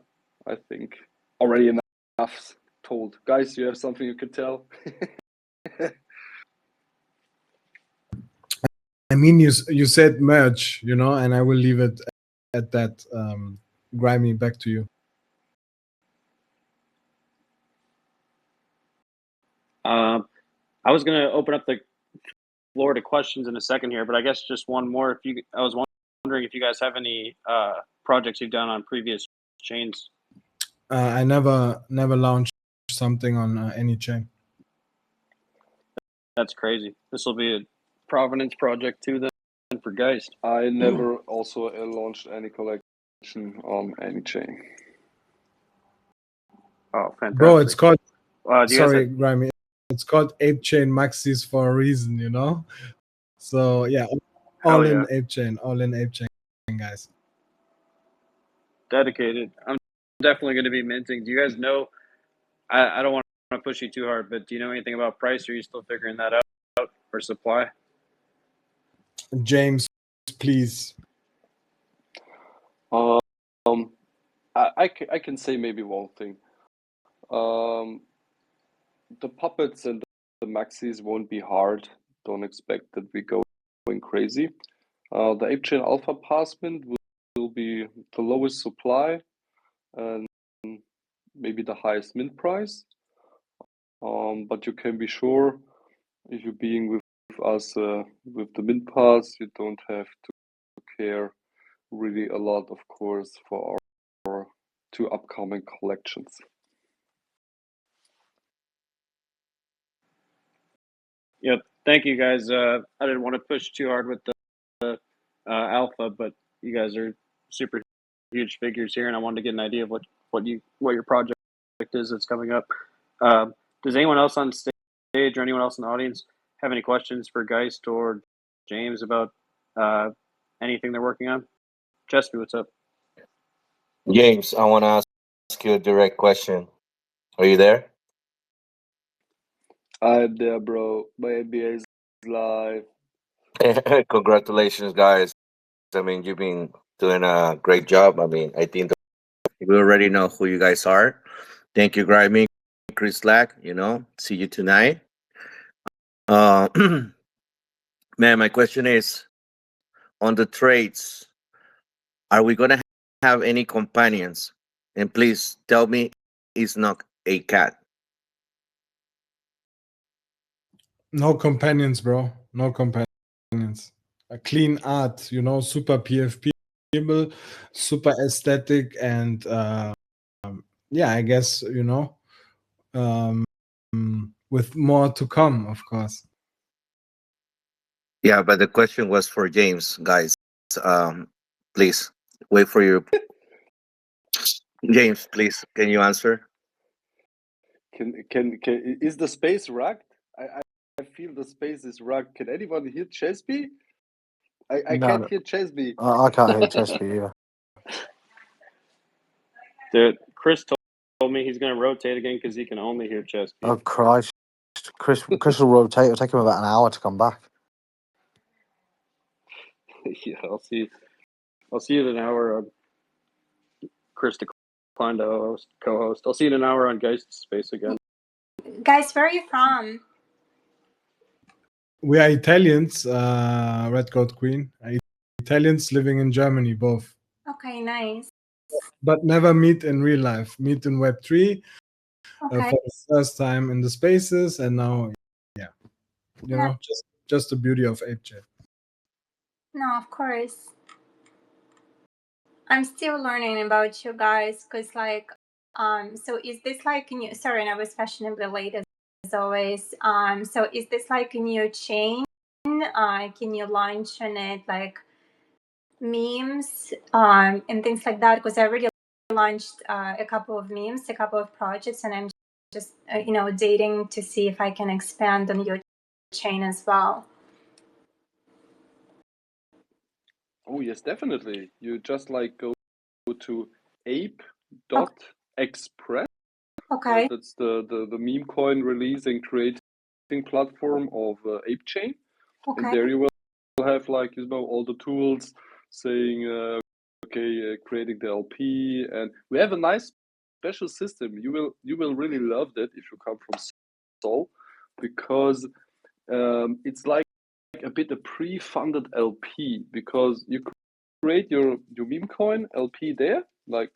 I think already enough told. Guys, you have something you could tell? I mean, you said merch, you know, and I will leave it at that. Grimy, back to you. I was going to open up the floor to questions in a second here, but I guess just one more. I was wondering if you guys have any projects you've done on previous chains. I never launched something on any chain. That's crazy. This will be a provenance project too then for Geist. I never also launched any collection on any chain. Oh, fantastic. Bro, it's called sorry, Grimy. It's called ApeChain Maxis for a reason, you know? So yeah, all in ApeChain, guys. Dedicated. I'm definitely going to be minting. Do you guys know? I don't want to push you too hard, but do you know anything about price? Or are you still figuring that out for supply? James, please. I can say maybe one thing. The puppets and the maxis won't be hard. Don't expect that we going crazy. The ApeChain Alpha passment will be the lowest supply and maybe the highest mint price. But you can be sure if you're being with us with the mint pass, you don't have to care really a lot, of course, for our 2 upcoming collections. Yeah, thank you guys. I didn't want to push too hard with the alpha, but you guys are super huge figures here, and I wanted to get an idea of what your project is that's coming up. Does anyone else on stage or anyone else in the audience have any questions for Geist or James about anything they're working on? Chesty, what's up? James, I want to ask you a direct question. Are you there? I'm there, bro. My NBA is live. Congratulations, guys. I mean, you've been doing a great job. I mean, I think we already know who you guys are. Thank you, Grimy, Chris Slack. You know, see you tonight. Man, my question is on the trades. Are we gonna have any companions? And please tell me, it's not a cat. No companions, bro. No companions. A clean art, you know, super PFP, super aesthetic, and yeah, I guess, you know, with more to come, of course. Yeah, but the question was for James, guys. Please wait for your James, please, can you answer? Can is the space rugged? I feel the space is rugged. Can anyone hear Chesby? I No, can't hear Chesby. I can't hear Chesby either. Dude, Chris told me he's going to rotate again because he can only hear chess Oh beat. Christ, Chris will rotate. It'll take him about an hour to come back. Yeah, I'll see you in an hour on Chris declined to co-host. I'll see you in an hour on Geist Space again. Guys, where are you from? We are Italians, Red Coat Queen. Italians living in Germany, both. Okay, nice. But never meet in real life. Meet in Web3 Okay. for the first time in the spaces, and now, yeah, you know, just the beauty of ApeChain. No, of course. I'm still learning about you guys because, like, so is this like a new? Sorry, and I was fashionably late as always. So is this like a new chain? Can you launch on it like memes, and things like that? Because I already launched a couple of memes, a couple of projects, and I'm just dating to see if I can expand on your chain as well. Oh yes, definitely. You just like go to ape.express. Okay. That's the meme coin release and creating platform of ApeChain. Okay. And there you will have like all the tools saying creating the LP, and we have a nice special system. You will really love that if you come from Seoul, because it's like a bit a pre-funded LP, because you create your meme coin LP there, like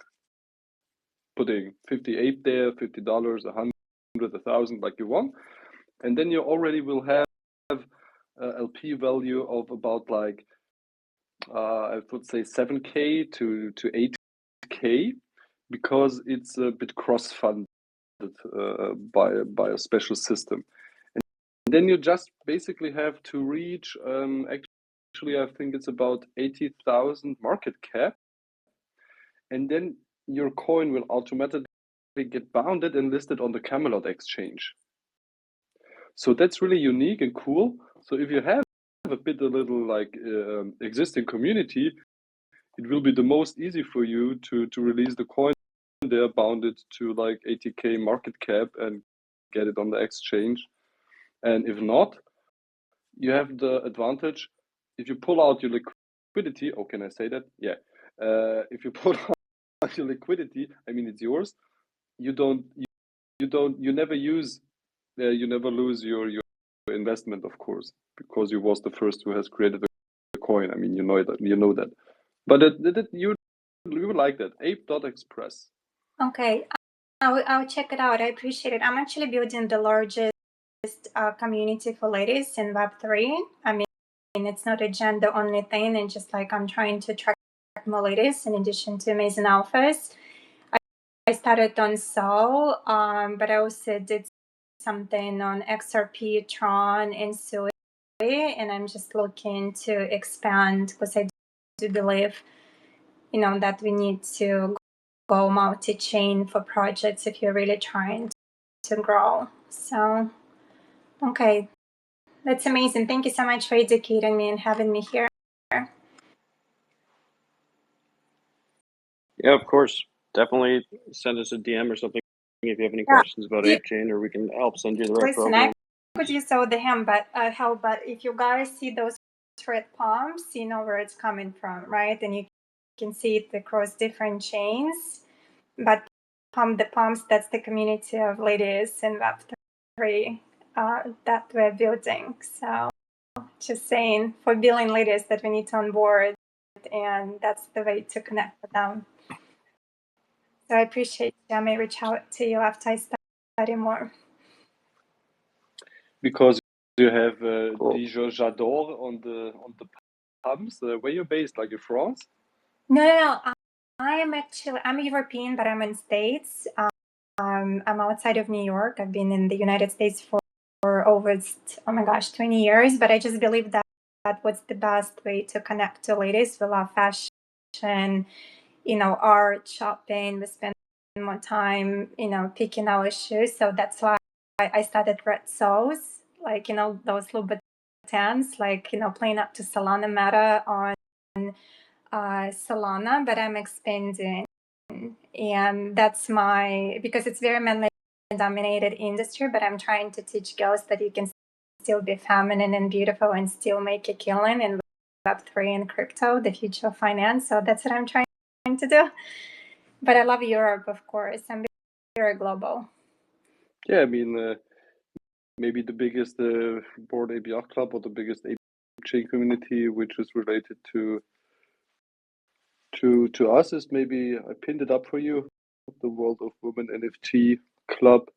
putting 58 there, $50, $100, 1,000, like you want, and then you already will have LP value of about like I would say 7K to 8K, because it's a bit cross-funded by a special system. And then you just basically have to reach actually I think it's about 80,000 market cap, and then your coin will automatically get bounded and listed on the Camelot exchange. So that's really unique and cool. So if you have a little like existing community, it will be the most easy for you to release the coin there, bounded to like 80K market cap, and get it on the exchange. And if not, you have the advantage, if you pull out your liquidity, oh, can I say that? Yeah. If you pull out your liquidity, I mean, it's yours. You never lose your investment, of course, because you was the first who has created the coin. I mean, you know that. But you would like that. Ape.express. Okay, I'll check it out. I appreciate it. I'm actually building the largest community for ladies in Web3. I mean, it's not a gender only thing, and just like I'm trying to attract more ladies in addition to amazing alphas. I started on Sol, but I also did something on XRP, Tron, and Sui, and I'm just looking to expand because I do believe, that we need to go multi-chain for projects if you're really trying to grow. So, okay, that's amazing. Thank you so much for educating me and having me here. Yeah, of course. Definitely send us a DM or something if you have any questions about ApeChain, or we can help send you the right Listen, program. I could use all the help, but if you guys see those red palms, you know where it's coming from, right? And you can see it across different chains. But the palms, that's the community of ladies in Web3 that we're building. So just saying, for billion ladies that we need to onboard, and that's the way to connect with them. So I appreciate you. I may reach out to you after I study more. Because you have Dijon J'adore on the pubs. Where you're based, like in France? No. I'm European, but I'm in States. I'm outside of New York. I've been in the United States for over 20 years. But I just believe that what's the best way to connect to ladies. We love fashion, art, shopping. We spend more time, picking our shoes. So that's why I started Red Souls, like, those Louboutins, like, playing up to Solana meta on Solana, but I'm expanding. And that's because it's very mainly dominated industry, but I'm trying to teach girls that you can still be feminine and beautiful and still make a killing in Web3 and crypto, the future of finance. So that's what I'm trying to do. But I love Europe, of course. I'm very global. Yeah, I mean, maybe the biggest Bored Ape Yacht Club or the biggest ApeChain community, which is related to us, is maybe I pinned it up for you. The World of Women NFT Club.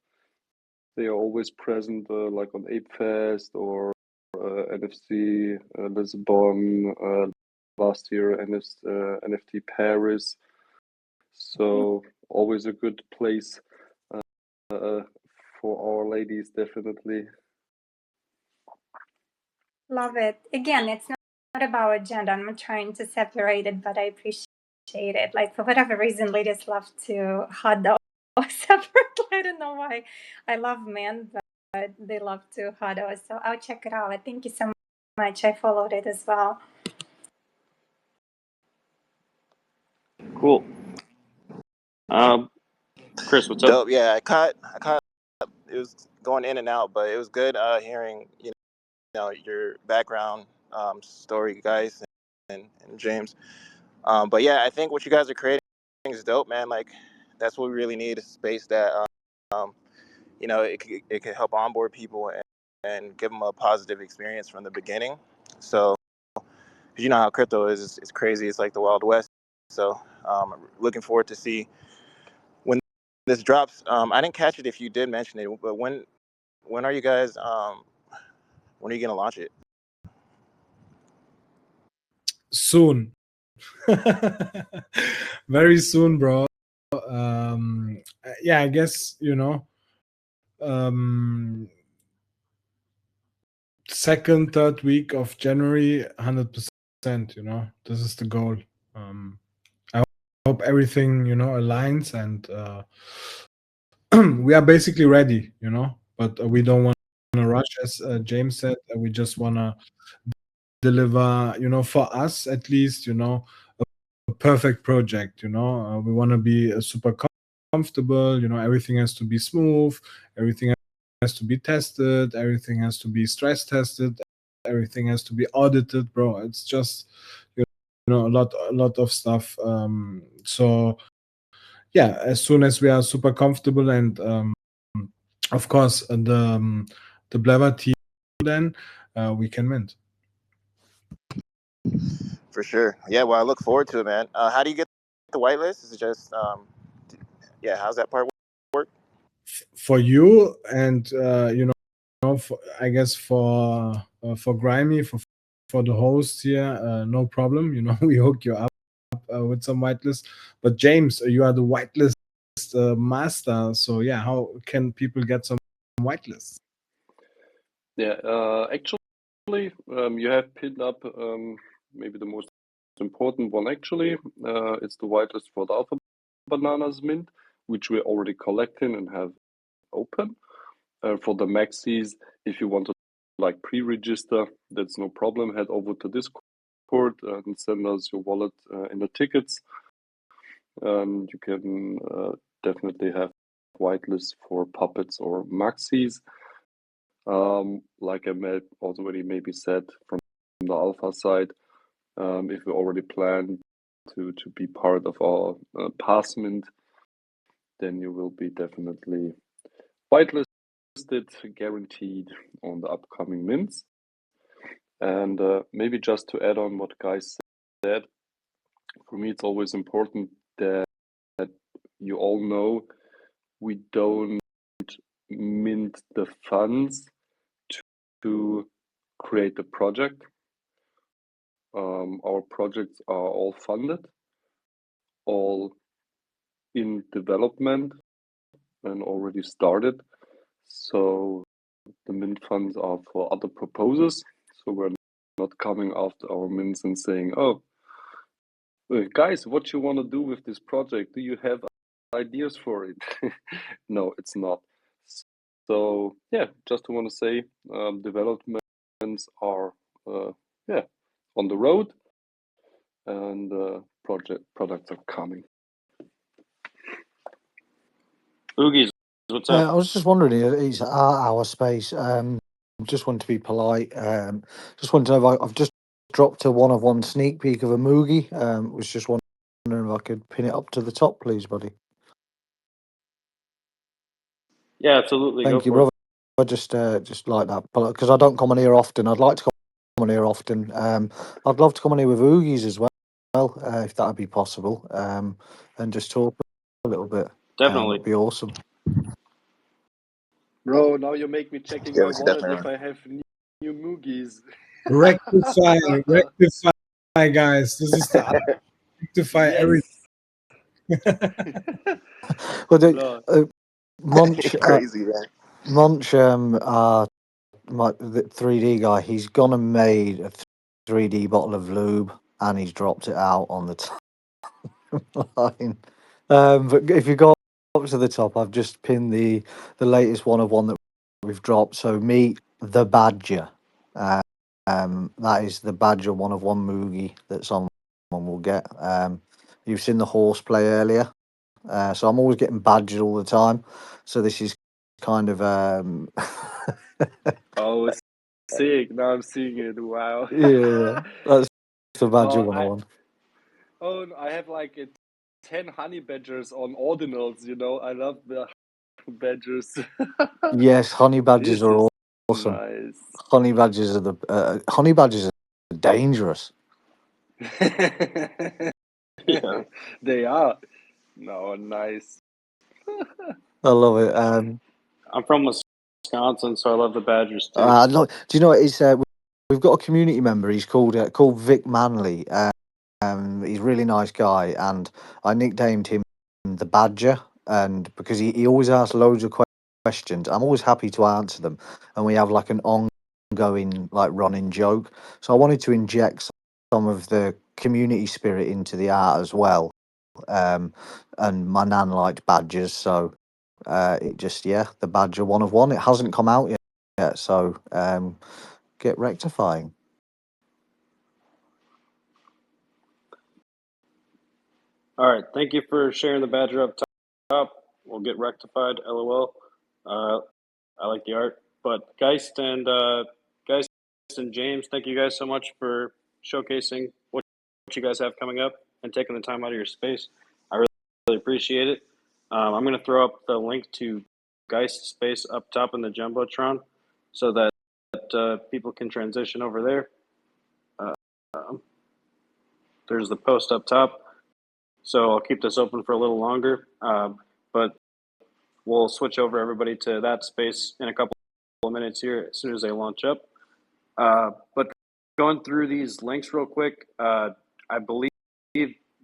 They are always present, like on ApeFest or NFC Lisbon. Last year, NFT Paris. So always a good place for our ladies, definitely. Love it. Again, it's not about agenda. I'm not trying to separate it, but I appreciate it. Like, for whatever reason, ladies love to huddle separately. I don't know why. I love men, but they love to huddle. So I'll check it out. Thank you so much. I followed it as well. Cool. Chris, what's up? Dope. Yeah, I caught. It was going in and out, but it was good hearing your background story, guys, and James. But yeah, I think what you guys are creating is dope, man. Like that's what we really need, is a space that it could help onboard people and give them a positive experience from the beginning. So you know how crypto is, it's crazy. It's like the Wild West. So looking forward to see when this drops. I didn't catch it if you did mention it, but when are you guys when are you gonna launch it? Soon. Very soon, bro. Yeah, I guess, second, third week of January, 100%, this is the goal. I hope everything, aligns, and we are basically ready, but we don't want to rush, as James said. We just want to deliver, for us at least, a perfect project. We want to be super comfortable. Everything has to be smooth. Everything has to be tested. Everything has to be stress tested. Everything has to be audited, bro. It's just a lot of stuff. So yeah, as soon as we are super comfortable, and of course the Blabber team, then we can mint. For sure. Yeah. Well, I look forward to it, man. How do you get the whitelist? Is it just how's that part work? For you, and I guess for Grimy, for the host here, no problem. We hook you up with some whitelist. But James, you are the whitelist master. So yeah, how can people get some whitelists? Yeah, actually, you have pinned up maybe the most important one. Actually, it's the whitelist for the Alpha Bananas mint, which we're already collecting and have open. For the maxis, if you want to like pre-register, that's no problem. Head over to Discord and send us your wallet in the tickets. You can definitely have whitelists for puppets or maxis. Like I already maybe said from the alpha side, if we already plan to be part of our pass mint, then you will be definitely whitelisted, guaranteed on the upcoming mints. And maybe just to add on what guys said, for me it's always important that you all know we don't mint the funds to create the project. Our projects are all funded, all in development and already started. So the mint funds are for other proposers. So we're not coming after our mints and saying, oh, Guys, what you want to do with this project? Do you have ideas for it? No, it's not. So yeah, just want to say developments are yeah on the road, and products are coming. Oogies, what's I up? was just wondering, it's our space. Just want to be polite. Just want to know if I've just dropped a one-of-one sneak peek of a Moogie. Was just wondering if I could pin it up to the top, please, buddy. Yeah, absolutely. Go Thank you, for it. brother. I just like that because I don't come on here often. I'd like to come on here often. I'd love to come on here with Oogies as well, if that'd be possible. And just talk a little bit. Definitely. It'd be awesome. Bro, now you make me checking Yeah, my we should wallet definitely if run. I have new Moogies. Rectify, rectify, guys. This is the rectify everything. Yes. Well, No. Munch, Crazy, man. Munch, the 3D guy, he's gone and made a 3D bottle of lube and he's dropped it out on the line. But if you go up to the top, I've just pinned the latest one-of-one that we've dropped. So meet the Badger. That is the Badger one-of-one Moogie that someone will get. You've seen the horseplay earlier. So I'm always getting badgered all the time. So this is kind of Oh, sick. Now I'm seeing it. Wow. yeah, that's the Badger No, 101. no, I have like 10 honey badgers on ordinals, you know. I love the badgers. Yes, honey badgers This are is awesome. nice. Honey badgers are the honey badgers are dangerous. Yeah. They are. No, nice. I love it. I'm from Wisconsin, so I love the Badgers too. Do you know what? It's we've got a community member. He's called Vic Manley. He's a really nice guy, and I nicknamed him the Badger, and because he always asks loads of questions, I'm always happy to answer them, and we have like an ongoing like running joke. So I wanted to inject some of the community spirit into the art as well. And my nan liked badgers, so it just the Badger one-of-one. It hasn't come out yet, so get rectifying. All right. Thank you for sharing the Badger up top. We'll get rectified. LOL. I like the art. But Geist and James, thank you guys so much for showcasing what you guys have coming up and taking the time out of your space. I really appreciate it. I'm going to throw up the link to Geist space up top in the Jumbotron so that people can transition over there. There's the post up top. So I'll keep this open for a little longer, but we'll switch over everybody to that space in a couple of minutes here as soon as they launch up. But going through these links real quick, I believe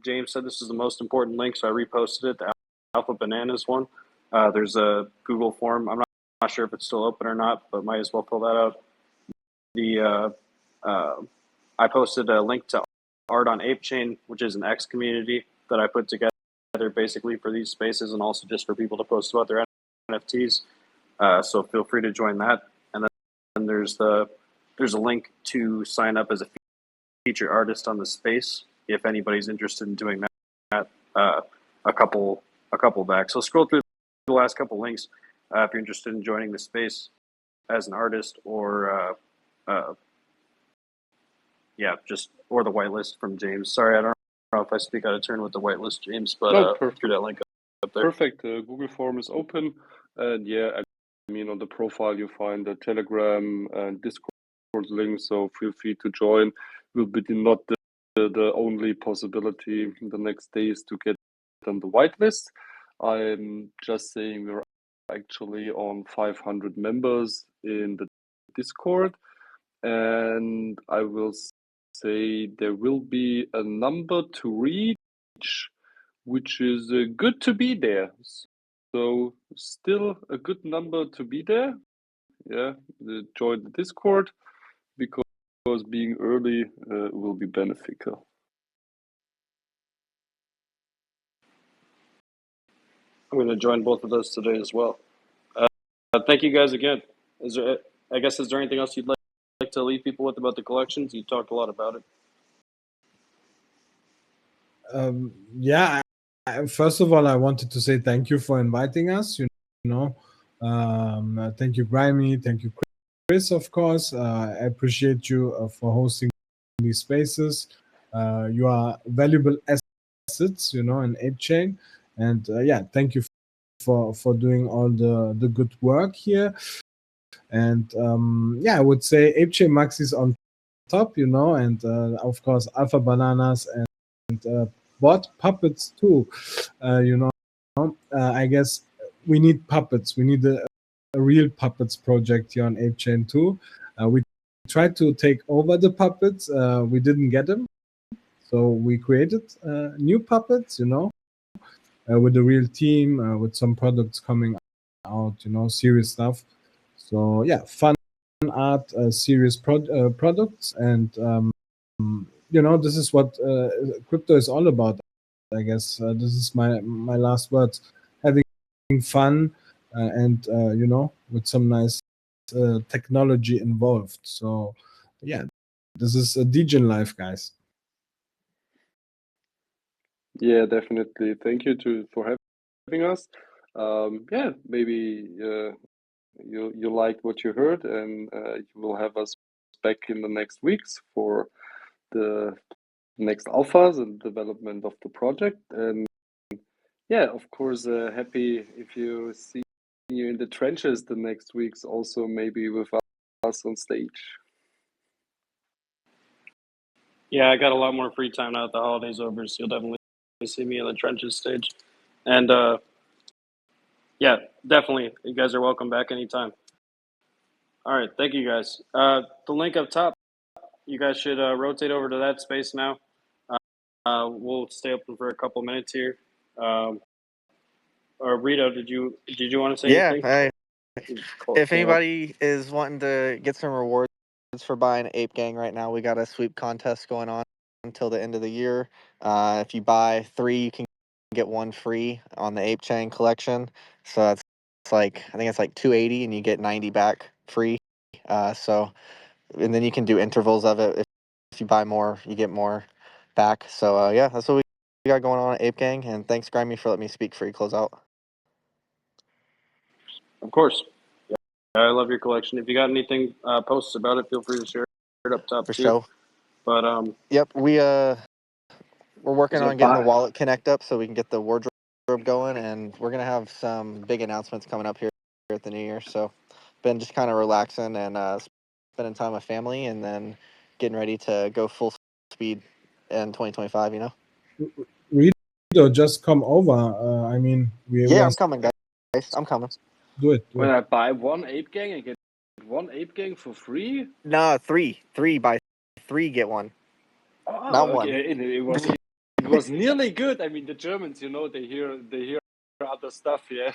James said this is the most important link, so I reposted it, the Alpha Bananas one. There's a Google form. I'm not sure if it's still open or not, but might as well fill that out. I posted a link to Art on ApeChain, which is an X community that I put together basically for these spaces and also just for people to post about their NFTs. So feel free to join that. And then there's a link to sign up as a featured artist on the space if anybody's interested in doing that. A couple back. So scroll through the last couple links if you're interested in joining the space as an artist or or the whitelist from James. Sorry, I don't know if I speak out of turn with the whitelist, James, but No, perfect. through that link up there. Perfect. Google form is open, and I mean on the profile you find the Telegram and Discord link. So feel free to join. Will be not the only possibility in the next days to get on the whitelist. I'm just saying we're actually on 500 members in the Discord, and I will say there will be a number to reach, which is good to be there. So still a good number to be there. Join the Discord because being early will be beneficial. I'm going to join both of those today as well. Thank you guys again. Is there, is there anything else you'd like to leave people with about the collections? You talked a lot about it. Yeah, first of all, I wanted to say thank you for inviting us. Thank you, Grimy. Thank you, Chris, of course. I appreciate you for hosting these spaces. You are valuable assets, in ApeChain. And yeah, thank you for doing all the good work here. And yeah, I would say ApeChain Max is on top, and of course Alpha Bananas and bot puppets too. I guess we need puppets. We need a real puppets project here on ApeChain too. We tried to take over the puppets. We didn't get them, so we created new puppets. With a real team, with some products coming out. Serious stuff. So yeah, fun art, serious products, and this is what crypto is all about. I guess this is my last words. Having fun and with some nice technology involved. So yeah, this is a Degen life, guys. Yeah, definitely. Thank you for having us. Yeah, maybe you liked what you heard, and you will have us back in the next weeks for the next alphas and development of the project. And yeah, of course, happy if you see you in the trenches the next weeks, also maybe with us on stage. Yeah, I got a lot more free time now that the holidays over, so you'll definitely see me in the trenches stage. And yeah, definitely, you guys are welcome back anytime. All right, thank you guys. The link up top, you guys should rotate over to that space now. We'll stay open for a couple minutes here. Or Rito, did you want to say anything? If anybody is wanting to get some rewards for buying Ape Gang right now, we got a sweep contest going on until the end of the year. If you buy 3, you can get 1 free on the ApeChain collection. So that's like, I think it's like 280, and you get 90 back free. And then you can do intervals of it. If you buy more, you get more back. So yeah, that's what we got going on at Ape Gang. And thanks, Grimy, for letting me speak free close out. Of course. Yeah, I love your collection. If you got anything posts about it, feel free to share it up top For too. sure. But yep, we're working on getting the wallet connect up so we can get the wardrobe going, and we're gonna have some big announcements coming up here at the new year. So been just kind of relaxing and spending time with family, and then getting ready to go full speed in 2025. Rito, just come over. I mean, I'm coming, guys. I'm coming. Do it. When I buy 1 Ape Gang, I get 1 Ape Gang for free? No, 3 buy 3 get 1. Oh, Not okay. It was nearly good. I mean, the Germans, they hear other stuff, yeah.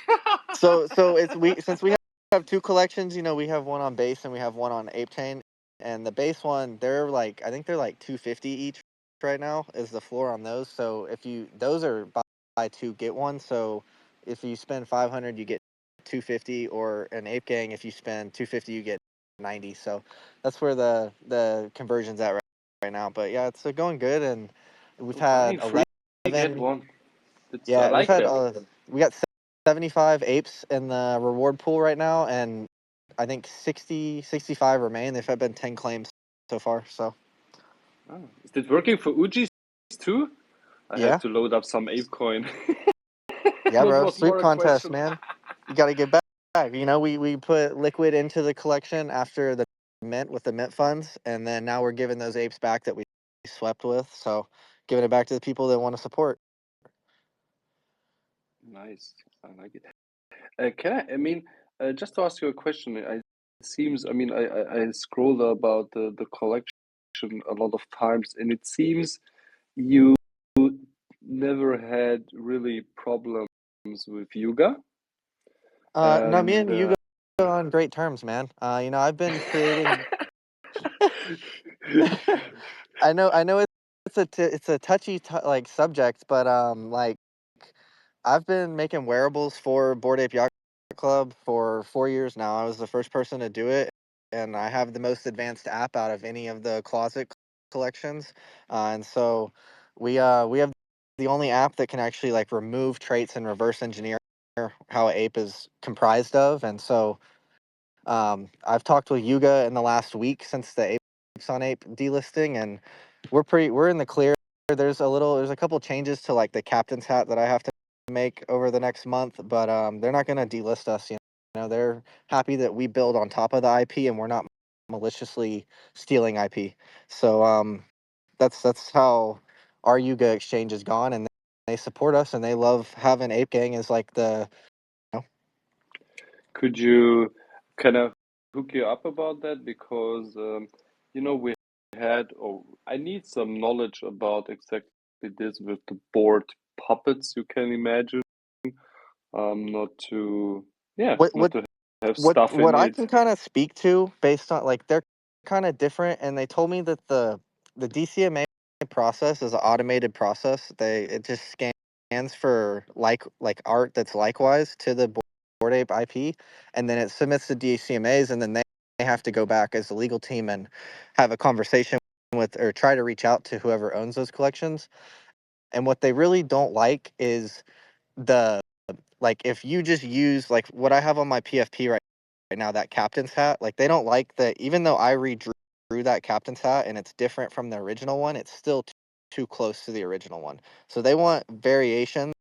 So since we have 2 collections, we have one on base and we have one on ApeChain, and the base one, I think they're like 250 each right now is the floor on those. So those are buy 2 get 1. So if you spend 500, you get 250, or an Ape Gang, if you spend 250, you get 90. So that's where the conversion's at right now. But yeah, it's going good, and we've had 11. Get 1. Yeah, I like that. We got 75 apes in the reward pool right now, and I think 65 remain. There've been 10 claims so far. So is it working for Ujis too? I yeah, have to load up some ape coin. yeah, bro. Was Sweep more a contest, question. man. You got to get back. We put liquid into the collection after the mint with the mint funds, and then now we're giving those apes back that we swept with. So giving it back to the people that want to support. Nice, I like it. I mean, just to ask you a question, it seems, I mean, I scrolled about the collection a lot of times, and it seems you never had really problems with Yuga. No, me and you go on great terms, man. I've been creating. I know it's a touchy like subject, but I've been making wearables for Bored Ape Yacht Club for 4 years now. I was the first person to do it, and I have the most advanced app out of any of the closet collections. And so we have the only app that can actually like remove traits and reverse engineer how an ape is comprised of. And so I've talked with Yuga in the last week since the Apes on Ape delisting, and we're in the clear. There's a couple changes to like the captain's hat that I have to make over the next month, but they're not going to delist us. You know, they're happy that we build on top of the IP and we're not maliciously stealing IP. So that's how our Yuga exchange is gone, and they support us and they love having Ape Gang as like the. You know, Could you kind of hook you up about that? Because we had, or I need some knowledge about exactly this with the board puppets. You can imagine, not to, yeah, what not what to have stuff what in I it. can kind of speak to based on like they're kind of different, and they told me that the DCMA process is an automated process. It just scans for like art that's likewise to the Bored Ape IP, and then it submits to DCMAs, and then they have to go back as a legal team and have a conversation with or try to reach out to whoever owns those collections. And what they really don't like is the like if you just use like what I have on my PFP right now, that captain's hat, like they don't like that. Even though I redrew that captain's hat and it's different from the original one, it's still too close to the original one. So they want variations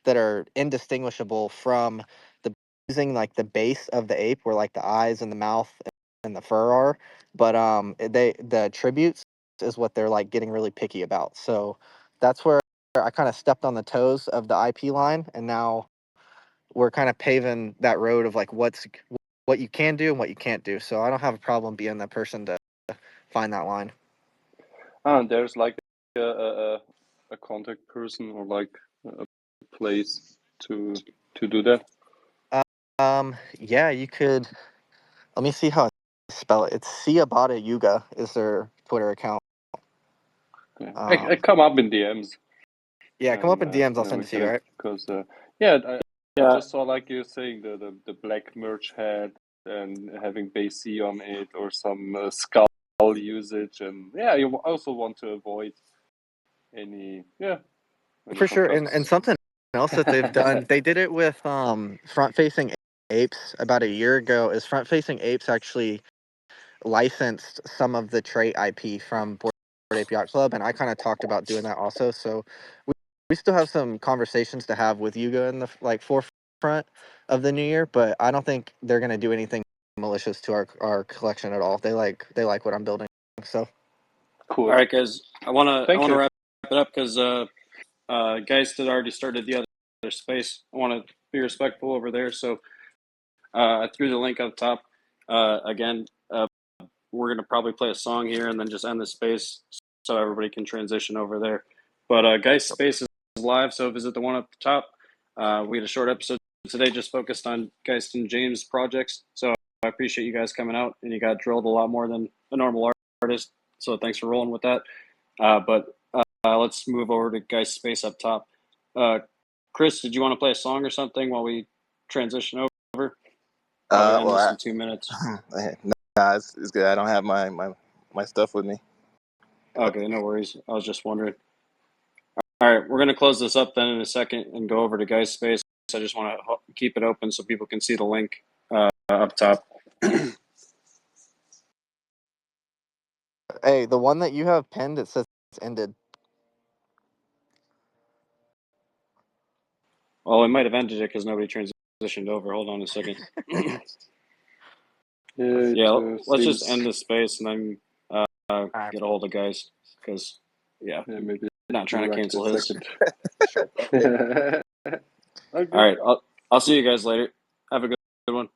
that are indistinguishable from the using like the base of the ape, where like the eyes and the mouth and the fur are. But the attributes is what they're like getting really picky about. So that's where I kind of stepped on the toes of the IP line, and now we're kind of paving that road of like what you can do and what you can't do. So I don't have a problem being the person to find that line. There's like a contact person or like a place to do that. Yeah, you could. Let me see how I spell it. It's Siabata Yuga is their Twitter account. Yeah. I come up in DMs, Yeah, come up and in DMs. I'll yeah, send we it to you. All can, right. because yeah, I Yeah, just saw like you're saying the black merch hat and having base C on it or some skull usage, and yeah, you also want to avoid any For sure. And hookups. something else that they've done, they did it with front facing apes about a year ago. Is front facing apes actually licensed some of the trait IP from Bored Ape Yacht Club, and I kind of talked about doing that also. So we still have some conversations to have with Yuga in the like forefront of the new year, but I don't think they're gonna do anything malicious to our collection at all. They like what I'm building. So all Cool. right, guys. I Thank wanna you. wrap it up because guys had already started the other space. I want to be respectful over there, so I threw the link up top. Again, we're gonna probably play a song here and then just end the space so everybody can transition over there. But guys, space is live, so visit the one up the top. We had a short episode today just focused on Geist and James projects, so I appreciate you guys coming out, and you got drilled a lot more than a normal artist. So thanks for rolling with that. But let's move over to Geist Space up top. Chris, did you want to play a song or something while we transition over? Probably end this in 2 minutes. Nah, it's good. I don't have my stuff with me. Okay, no worries. I was just wondering. All right, we're going to close this up then in a second and go over to Guy's Space. I just want to keep it open so people can see the link up top. hey, the one that you have pinned, it says it's ended. Well, it might have ended it because nobody transitioned over. Hold on a second. It Yeah, let's just seems, end this space and then All right, get a hold of Guys because, yeah, yeah, maybe not trying to right cancel a his. second. for sure. Okay. All right, I'll see you guys later. Have a good one.